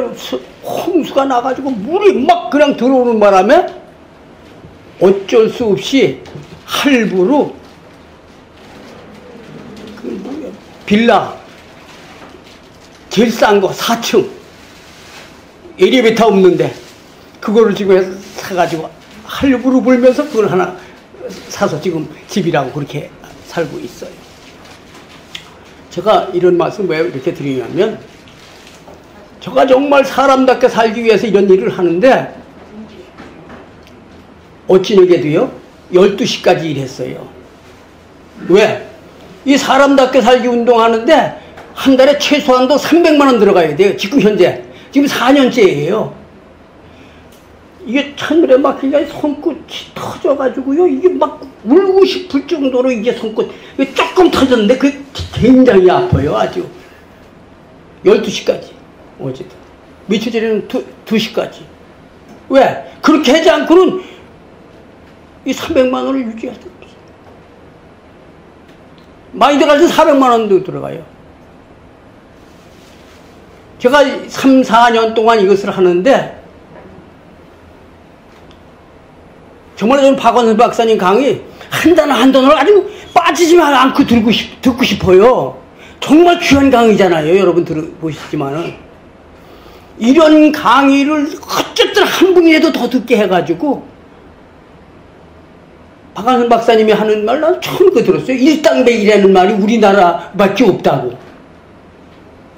홍수가 나가지고 물이 막 그냥 들어오는 바람에 어쩔 수 없이 할부로 빌라 제일 싼 거 4층 엘리베이터 없는데 그거를 지금 사가지고 할부로 벌면서 그걸 하나 사서 지금 집이라고 그렇게 살고 있어요. 제가 이런 말씀 왜 이렇게 드리냐면, 제가 정말 사람답게 살기 위해서 이런 일을 하는데 어찌되게도요 12시까지 일했어요. 왜? 이 사람답게 살기 운동하는데 한 달에 최소한도 300만 원 들어가야 돼요. 지금 현재 지금 4년째예요. 이게 찬물에 막 그냥 손끝이 터져가지고요, 이게 막 울고 싶을 정도로 이게 손끝 이게 조금 터졌는데 그게 굉장히 아파요. 아주 12시까지 어쨌든 며칠 전에는 2시까지. 왜? 그렇게 하지 않고는 이 300만 원을 유지할 수 없어요. 많이 들어갈 때 400만 원도 들어가요. 제가 3, 4년 동안 이것을 하는데 정말 저는 박원순 박사님 강의 한 단 한 단을 아주 빠지지 않고 듣고 싶어요. 정말 귀한 강의잖아요. 여러분 들어보시지만은 이런 강의를 어쨌든 한 분이라도 더 듣게 해가지고, 박원순 박사님이 하는 말 난 처음 들었어요. 일당백이라는 말이 우리나라밖에 없다고.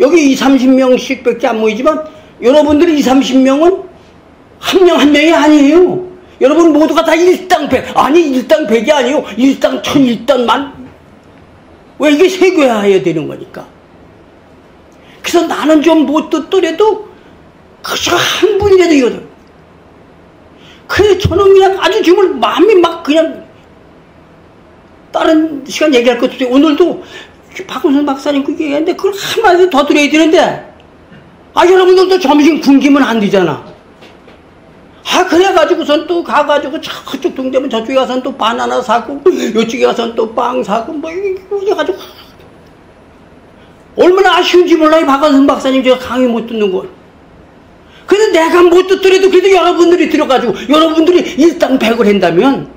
여기 20, 30명씩 밖에 안 모이지만 여러분들이 20, 30명은 한 명 한 명이 아니에요. 여러분 모두가 다 일당백. 아니 일당백이 아니에요. 일당 천, 일당만. 왜? 이게 세계화해야 되는 거니까. 그래서 나는 좀 못 듣더라도 그저 한 분이라도 이거든. 그래 저는 그냥 아주 정말 마음이 막 그냥, 다른 시간 얘기할 것도 없어요. 오늘도 박원순 박사님 그게 얘기했는데 그걸 한마디 더 드려야 되는데, 여러분들도 점심 굶기면 안 되잖아. 그래가지고선 또 가가지고 저쪽 동대문 저쪽에 가서는 또 바나나 사고, 요쪽에 가서는 또 빵 사고, 뭐 이래가지고 얼마나 아쉬운지 몰라요. 박원순 박사님 제가 강의 못 듣는 걸. 근데 내가 못 듣더라도 그래도 여러분들이 들어가지고 여러분들이 일당백을 한다면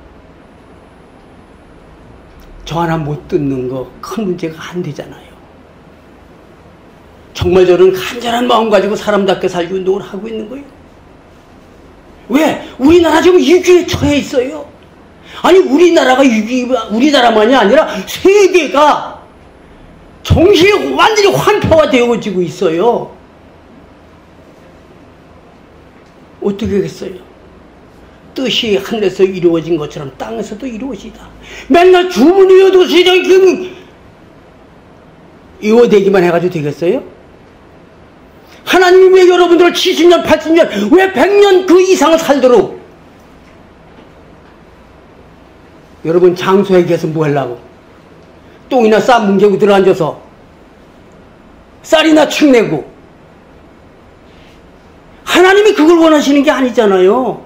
저 하나 못 듣는 거 큰 문제가 안 되잖아요. 정말 저는 간절한 마음 가지고 사람답게 살기 운동을 하고 있는 거예요. 왜? 우리나라 지금 위기에 처해 있어요. 아니 우리나라가 우리나라만이 아니라 세계가 정신이 완전히 환파화되어지고 있어요. 어떻게 하겠어요? 뜻이 하늘에서 이루어진 것처럼 땅에서도 이루어지다. 맨날 주문이어도 세상이 이어되기만 해가지고 되겠어요? 하나님이 왜 여러분들을 70년, 80년, 왜 100년 그 이상을 살도록 여러분 장소에 계서 뭐 하려고? 똥이나 쌀 뭉개고 들어앉아서 쌀이나 축내고. 하나님이 그걸 원하시는 게 아니잖아요.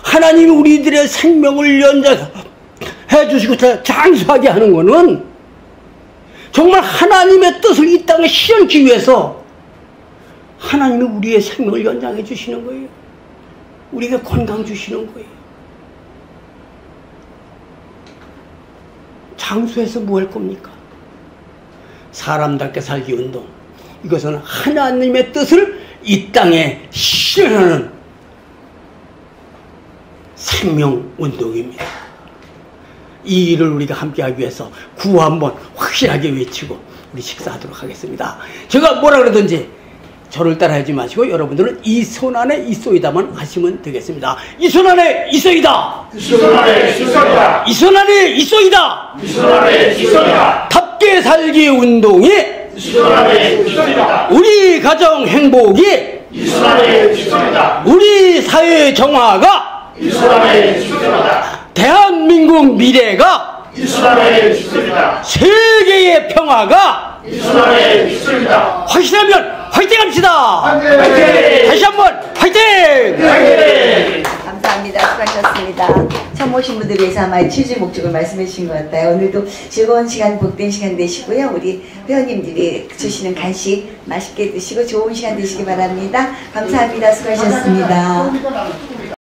하나님이 우리들의 생명을 연장해 주시고 장수하게 하는 거는 정말 하나님의 뜻을 이 땅에 실현하기 위해서 하나님이 우리의 생명을 연장해 주시는 거예요. 우리에게 건강 주시는 거예요. 장수해서 뭐 할 겁니까? 사람답게 살기 운동. 이것은 하나님의 뜻을 이 땅에 실현하는 생명 운동입니다. 이 일을 우리가 함께하기 위해서 구호 한번 확실하게 외치고 우리 식사하도록 하겠습니다. 제가 뭐라 그러든지 저를 따라하지 마시고 여러분들은 이 손 안에 있소이다만 하시면 되겠습니다. 이 손 안에 있소이다. 이 손 안에 있소이다. 이 손 안에 있소이다. 이 손 안에 있소이다. 답게 살기 운동이 이 손 안에 있소이다. 우리 가정 행복이 이 손 안에 있소이다. 우리 사회 정화가 이 손 안에 있소이다. 대한민국 미래가 이 손 안에 있소이다. 세계의 평화가 이 손 안에 있소이다. 확실하면 화이팅 합시다. 화이팅! 다시 한번 화이팅! 화이팅! 감사합니다. 수고하셨습니다. 처음 오신 분들 위해서 아마 취지 목적을 말씀해 주신 것 같아요. 오늘도 즐거운 시간, 복된 시간 되시고요. 우리 회원님들이 주시는 간식 맛있게 드시고 좋은 시간 되시기 바랍니다. 감사합니다. 수고하셨습니다.